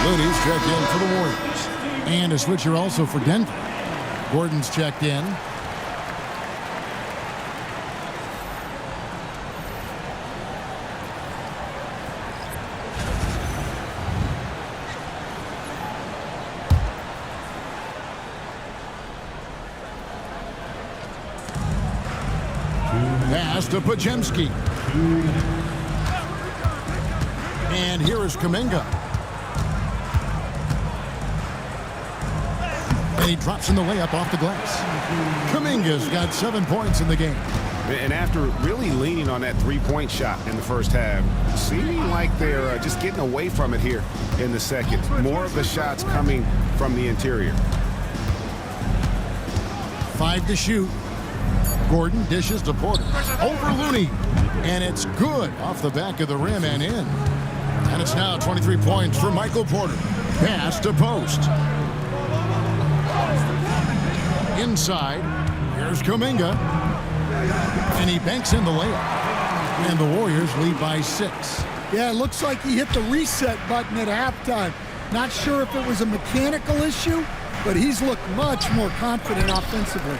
Looney's checked in for the Warriors. And a switcher also for Denver. Gordon's checked in. Pass to Pajemski. And here is Kuminga. And he drops in the layup off the glass. Kuminga's got 7 points in the game. And after really leaning on that three-point shot in the first half, seeming like they're just getting away from it here in the second. More of the shots coming from the interior. 5 to shoot. Gordon dishes to Porter. Over Looney. And it's good off the back of the rim and in. And it's now 23 points for Michael Porter. Pass to Post. Inside, here's Kuminga. And he banks in the layup. And the Warriors lead by 6. Yeah, it looks like he hit the reset button at halftime. Not sure if it was a mechanical issue, but he's looked much more confident offensively.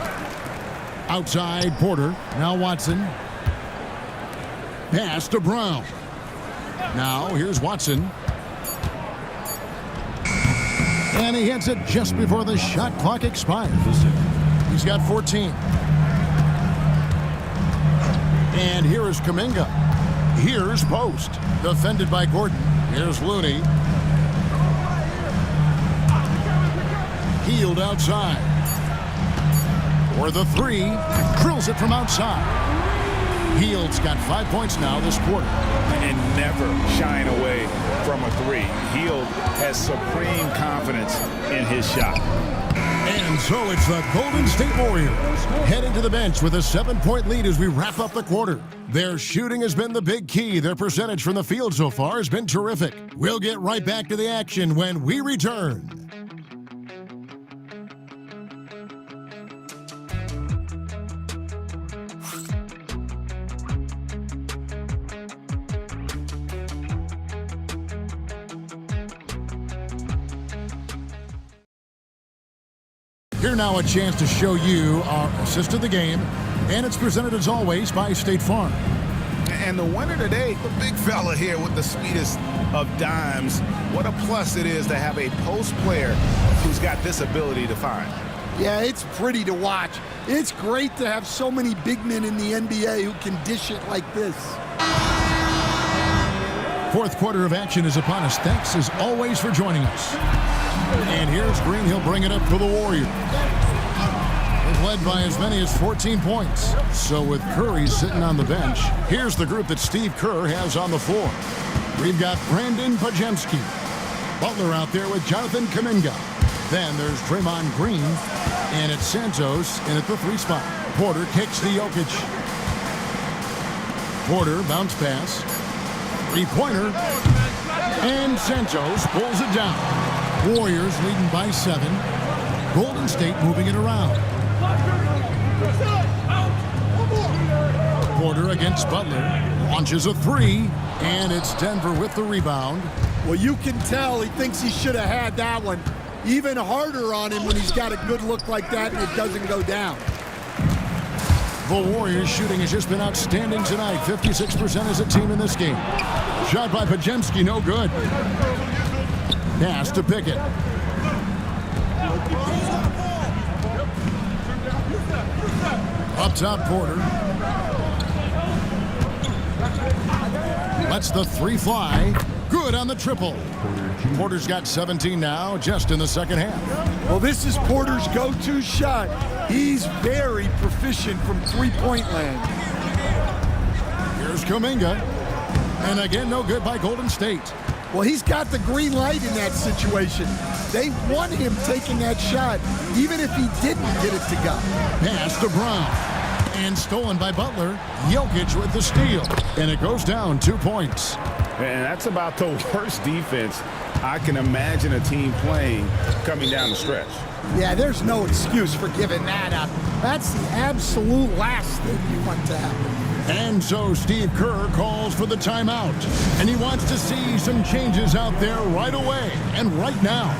Outside, Porter. Now Watson. Pass to Brown. Now here's Watson. And he hits it just before the shot clock expires. He's got 14. And here is Kuminga. Here's Post. Defended by Gordon. Here's Looney. Healed outside. For the three. Drills it from outside. Hield's got 5 points now this quarter. And never shying away from a three. Hield has supreme confidence in his shot. And so it's the Golden State Warriors heading to the bench with a 7-point lead as we wrap up the quarter. Their shooting has been the big key. Their percentage from the field so far has been terrific. We'll get right back to the action when we return. Here now a chance to show you our assist of the game, and it's presented as always by State Farm. And the winner today, the big fella here with the sweetest of dimes. What a plus it is to have a post player who's got this ability to find. Yeah, it's pretty to watch. It's great to have so many big men in the NBA who can dish it like this. Fourth quarter of action is upon us. Thanks as always for joining us. And here's Green. He'll bring it up for the Warriors. They've led by as many as 14 points. So with Curry sitting on the bench, here's the group that Steve Kerr has on the floor. We've got Brandon Pajemski. Butler out there with Jonathan Kuminga. Then there's Draymond Green. And it's Santos in at the 3 spot. Porter kicks to Jokic. Porter bounce pass. 3-pointer. And Santos pulls it down. Warriors leading by 7. Golden State moving it around. Porter against Butler. Launches a 3. And it's Denver with the rebound. Well, you can tell he thinks he should have had that one. even harder on him when he's got a good look like that and it doesn't go down. The Warriors shooting has just been outstanding tonight. 56% as a team in this game. Shot by Pajemski, no good. Pass to Pickett. Up top, Porter. Lets the three fly. Good on the triple. Porter's got 17 now, just in the second half. Well, this is Porter's go-to shot. He's very proficient from three-point land. Here's Kuminga. And again, no good by Golden State. Well, he's got the green light in that situation. They want him taking that shot, even if he didn't get it to go. Pass to Brown. And stolen by Butler. Jokic with the steal. And it goes down 2 points. And that's about the worst defense I can imagine a team playing coming down the stretch. Yeah, there's no excuse for giving that up. That's the absolute last thing you want to happen. And so Steve Kerr calls for the timeout. And he wants to see some changes out there right away and right now.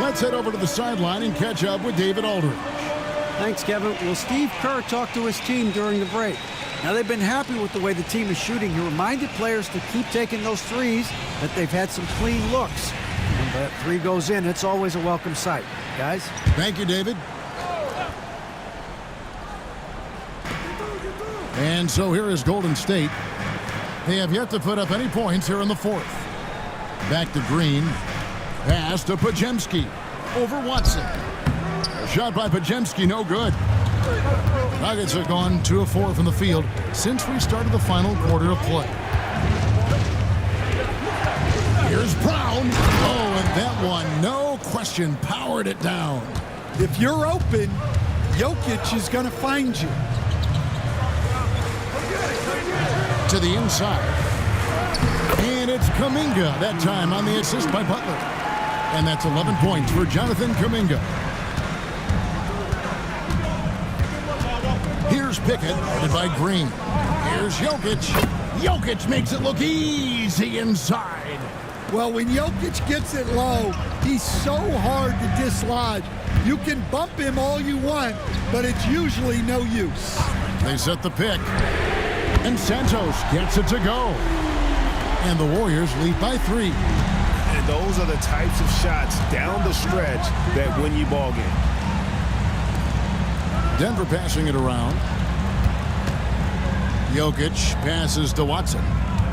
Let's head over to the sideline and catch up with David Aldridge. Thanks, Kevin. Well, Steve Kerr talked to his team during the break. Now, they've been happy with the way the team is shooting. He reminded players to keep taking those threes, that they've had some clean looks. When that three goes in, it's always a welcome sight. Guys? Thank you, David. And so here is Golden State. They have yet to put up any points here in the fourth. Back to Green. Pass to Pajemski. Over Watson. Shot by Pajemski, no good. Nuggets have gone 2 of 4 from the field since we started the final quarter of play. Here's Brown. Oh, and that one, no question, powered it down. If you're open, Jokic is going to find you. To the inside. And it's Kuminga that time on the assist by Butler. And that's 11 points for Jonathan Kuminga. Here's Pickett, guarded by Green. Here's Jokic. Jokic makes it look easy inside. Well, when Jokic gets it low, he's so hard to dislodge. You can bump him all you want, but it's usually no use. They set the pick. And Santos gets it to go. And the Warriors lead by 3. And those are the types of shots down the stretch that win you ball game. Denver passing it around. Jokic passes to Watson.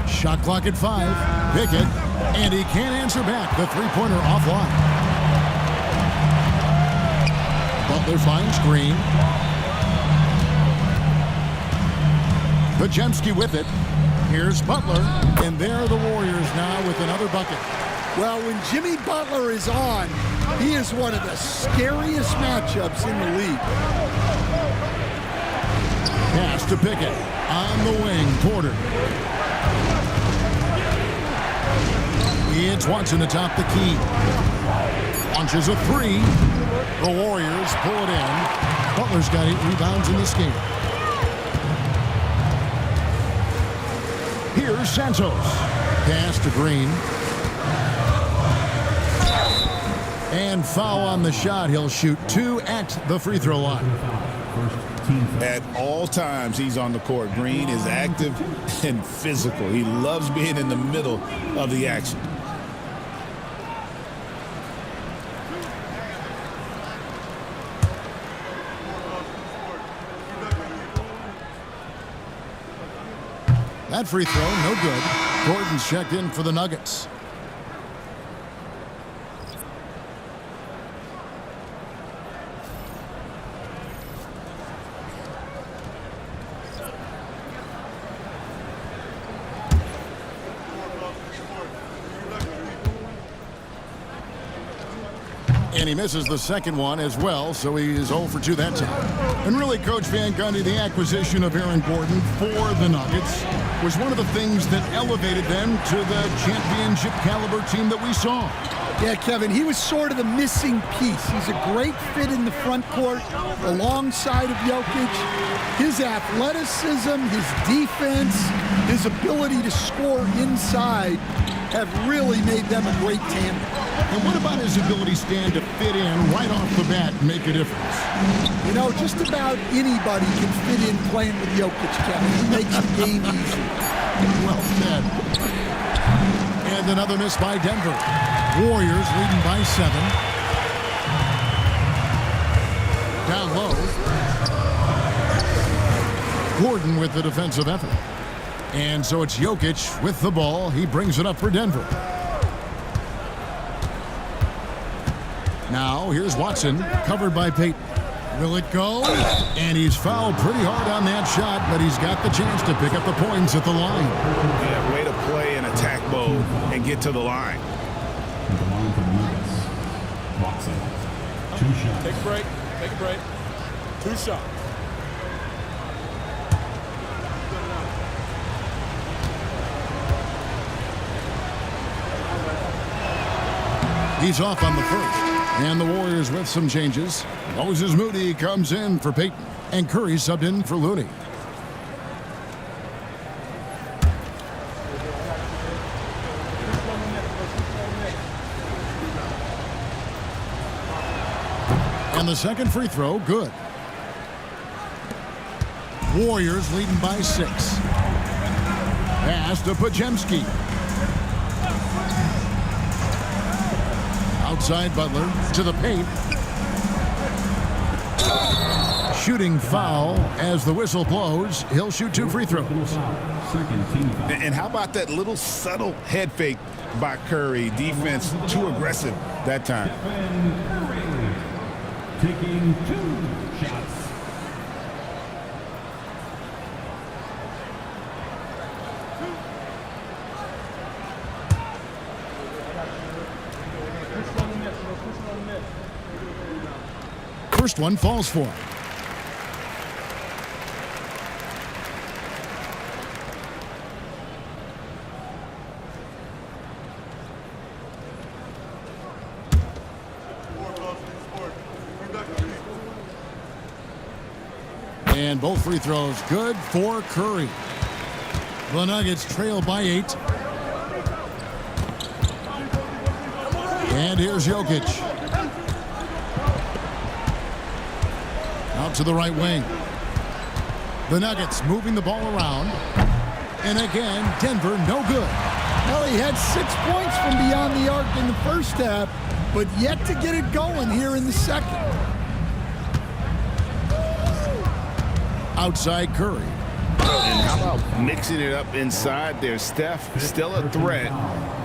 Shot clock at 5. Pickett. And he can't answer back. The three-pointer offline. Butler finds Green. Pajemski with it. Here's Butler. And there are the Warriors now with another bucket. Well, when Jimmy Butler is on, he is one of the scariest matchups in the league. Pass to Pickett. On the wing, Porter. It's Watson atop the key. Launches a 3. The Warriors pull it in. Butler's got 8 rebounds in this game. Here's Santos. Pass to Green. And foul on the shot. He'll shoot 2 at the free throw line. At all times, he's on the court. Green is active and physical. He loves being in the middle of the action. That free throw, no good. Gordon's checked in for the Nuggets. And he misses the second one as well, so he is 0 for 2 that time. And really, Coach Van Gundy, the acquisition of Aaron Gordon for the Nuggets was one of the things that elevated them to the championship caliber team that we saw. Yeah, Kevin, he was sort of the missing piece. He's a great fit in the front court alongside of Jokic. His athleticism, his defense, his ability to score inside have really made them a great tandem. And what about his ability, Stan, to fit in right off the bat and make a difference? You know, just about anybody can fit in playing with Jokic, Kevin. He makes the game easy. Well said. And another miss by Denver. Warriors leading by 7. Down low. Gordon with the defensive effort. And so it's Jokic with the ball. He brings it up for Denver. Now here's Watson, covered by Payton. Will it go? And he's fouled pretty hard on that shot, but he's got the chance to pick up the points at the line. Yeah, way to play in attack mode and get to the line. The line for the Nuggets. Watson. 2 shots. Take a break. Take a break. 2 shots. He's off on the first. And the Warriors with some changes. Moses Moody comes in for Payton. And Curry subbed in for Looney. And the second free throw, good. Warriors leading by 6. Pass to Podziemski. Outside Butler to the paint. Shooting foul as the whistle blows. He'll shoot 2 free throws. And how about that little subtle head fake by Curry? Defense too aggressive that time. Taking 2 shots. First one falls for him. And both free throws good for Curry. The Nuggets trail by 8. And here's Jokic. Out to the right wing. The Nuggets moving the ball around. And again, Denver no good. Well, he had 6 points from beyond the arc in the first half, but yet to get it going here in the second. Outside Curry. And how about mixing it up inside there? Steph, still a threat.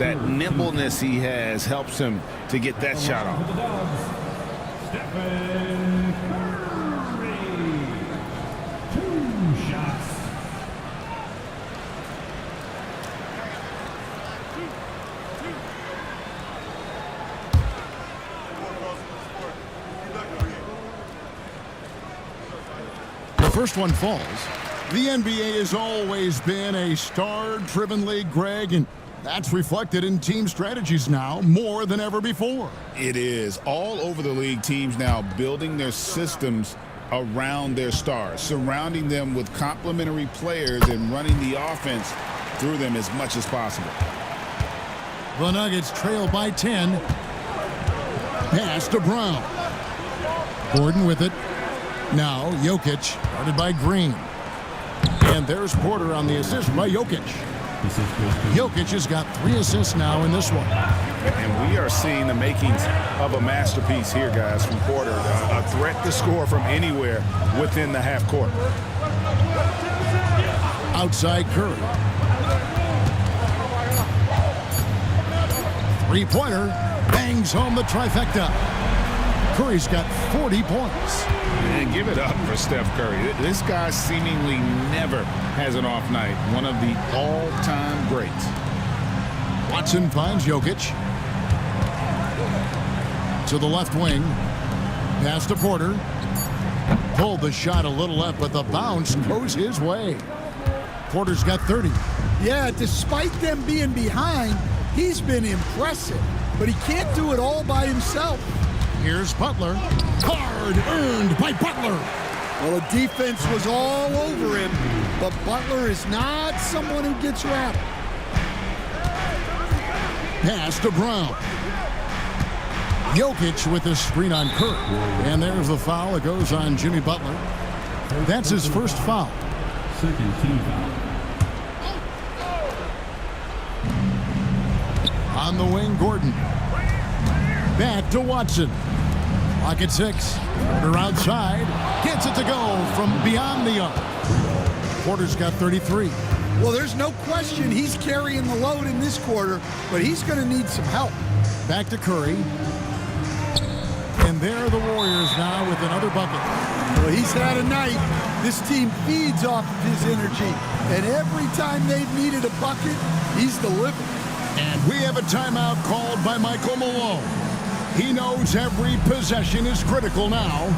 That nimbleness he has helps him to get that shot off. Stephen Curry. 2 shots. The first one falls. The NBA has always been a star-driven league, Greg, and that's reflected in team strategies now more than ever before. It is. All over the league, teams now building their systems around their stars, surrounding them with complementary players and running the offense through them as much as possible. The Nuggets trail by 10. Pass to Brown. Gordon with it. Now Jokic, guarded by Green. And there's Porter on the assist by Jokic. Jokic has got 3 assists now in this one. And we are seeing the makings of a masterpiece here, guys, from Porter. A threat to score from anywhere within the half court. Outside Curry. Three-pointer bangs home the trifecta. Curry's got 40 points. And give it up for Steph Curry. This guy seemingly never has an off night. One of the all-time greats. Watson finds Jokic. To the left wing. Pass to Porter. Pulled the shot a little left, but the bounce goes his way. Porter's got 30. Yeah, despite them being behind, he's been impressive, but he can't do it all by himself. Here's Butler. Hard earned by Butler. Well, the defense was all over him, but Butler is not someone who gets rattled. Pass to Brown. Jokic with the screen on Curry. And there's the foul. It goes on Jimmy Butler. That's his first foul. Second team foul. On the wing, Gordon. Back to Watson. Lock at 6. Porter outside. Gets it to go from beyond the arc. Porter's got 33. Well, there's no question he's carrying the load in this quarter, but he's going to need some help. Back to Curry. And there are the Warriors now with another bucket. Well, he's had a night. This team feeds off of his energy, and every time they've needed a bucket, he's delivered. And we have a timeout called by Michael Malone. He knows every possession is critical now.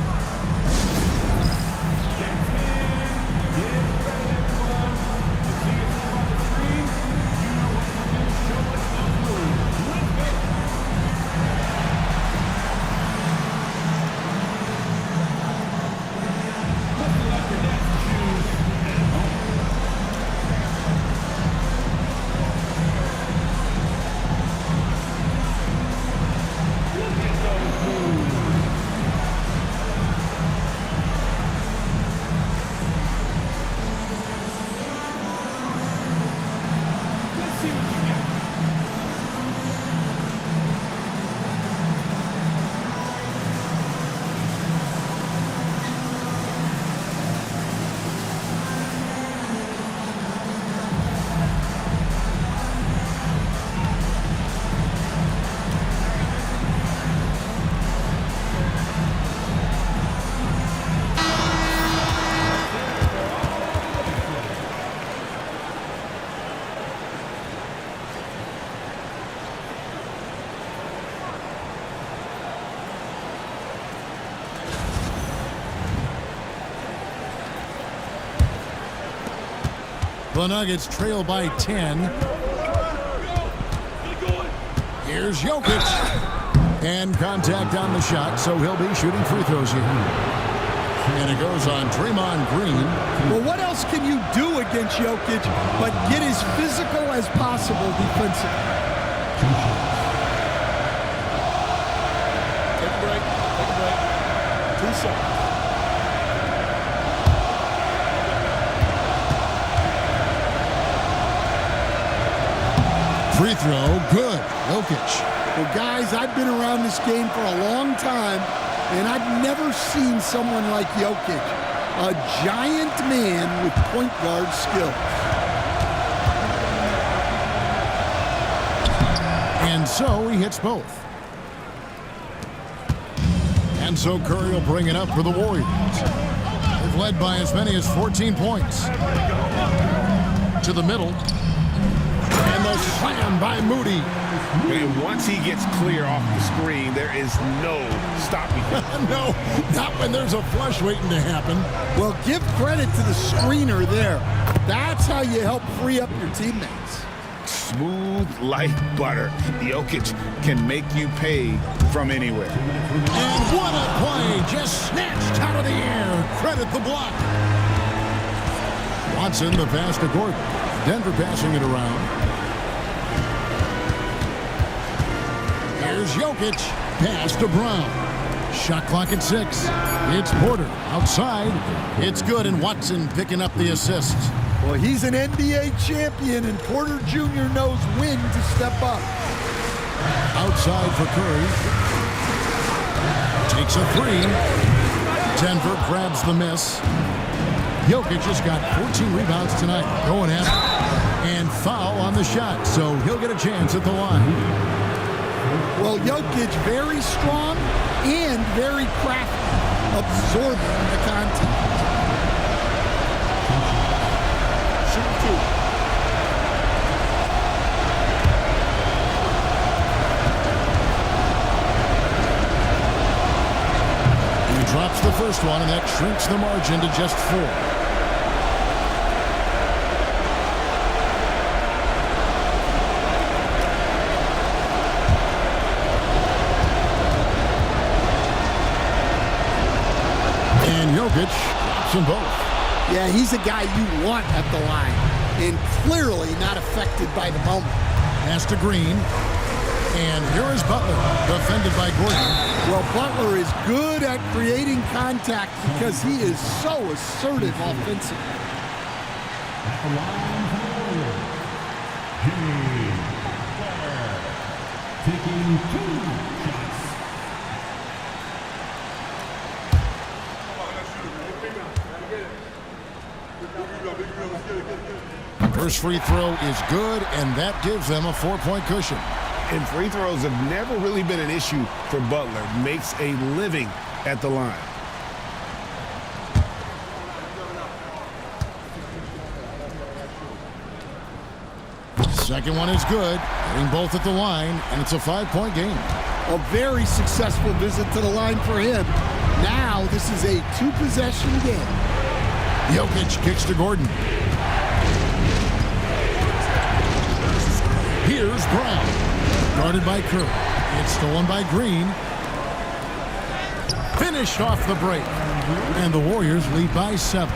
The Nuggets trail by 10. Here's Jokic. And contact on the shot, so he'll be shooting free throws here. And it goes on Draymond Green. Well, what else can you do against Jokic but get as physical as possible defensively? Take a break. Take a break. 2 shots. Free throw, good. Jokic. Well, guys, I've been around this game for a long time, and I've never seen someone like Jokic, a giant man with point guard skill. And so he hits both. And so Curry will bring it up for the Warriors. They've led by as many as 14 points. To the middle. And the slam by Moody. And once he gets clear off the screen, there is no stopping him. No, not when there's a flush waiting to happen. Well, give credit to the screener there. That's how you help free up your teammates. Smooth like butter. Jokic can make you pay from anywhere. And what a play, just snatched out of the air. Credit the block. Watson, the pass to Gordon. Denver passing it around. Here's Jokic. Pass to Brown. Shot clock at 6. It's Porter outside. It's good, and Watson picking up the assist. Well, he's an NBA champion, and Porter Jr. knows when to step up. Outside for Curry. Takes a 3. Denver grabs the miss. Jokic has got 14 rebounds tonight. Going after. And foul on the shot, so he'll get a chance at the line. Well, Jokic very strong and very crafty, absorbing the contact. Shoot 2. Drops the first one, and that shrinks the margin to just 4. And Jokic drops them both. Yeah, he's a guy you want at the line, and clearly not affected by the moment. Pass to Green. And here is Butler, defended by Gordon. Well, Butler is good at creating contact because he is so assertive offensively. At the line for the Warriors, Jimmy Butler, taking 2 shots. First free throw is good, and that gives them a 4-point cushion. And free throws have never really been an issue for Butler. Makes a living at the line. Second one is good, hitting both at the line, and it's a 5-point game. A very successful visit to the line for him. Now this is a 2-possession game. Jokic kicks to Gordon. Here's Brown. Guarded by Curry. It's stolen by Green. Finished off the break. And the Warriors lead by 7.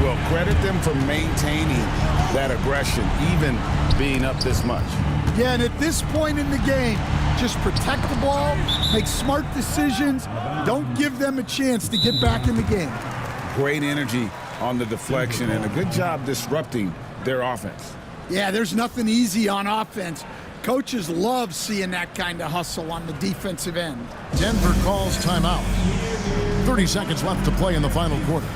Well, credit them for maintaining that aggression, even being up this much. Yeah, and at this point in the game, just protect the ball, make smart decisions, don't give them a chance to get back in the game. Great energy on the deflection and a good job disrupting their offense. Yeah, there's nothing easy on offense. Coaches love seeing that kind of hustle on the defensive end. Denver calls timeout. 30 seconds left to play in the final quarter.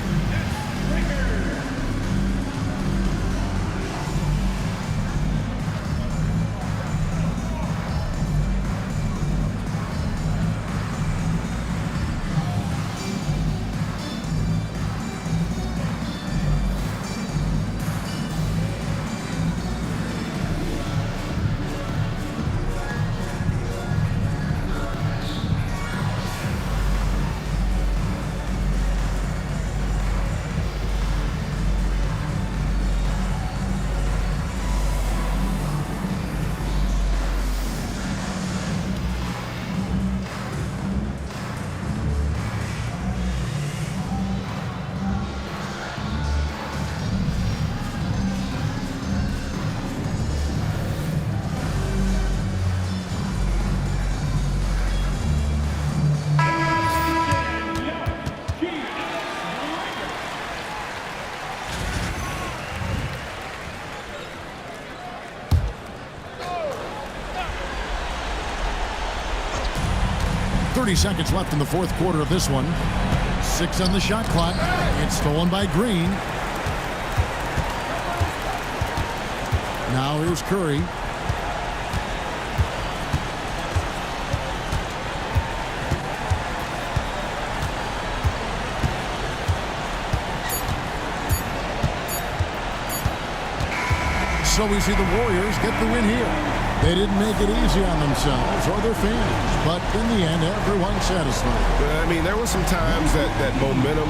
Seconds left in the fourth quarter of this one. 6 on the shot clock. It's stolen by Green. Now here's Curry. So we see the Warriors get the win here. They didn't make it easy on themselves or their fans, but in the end, everyone's satisfied. I mean, there were some times that momentum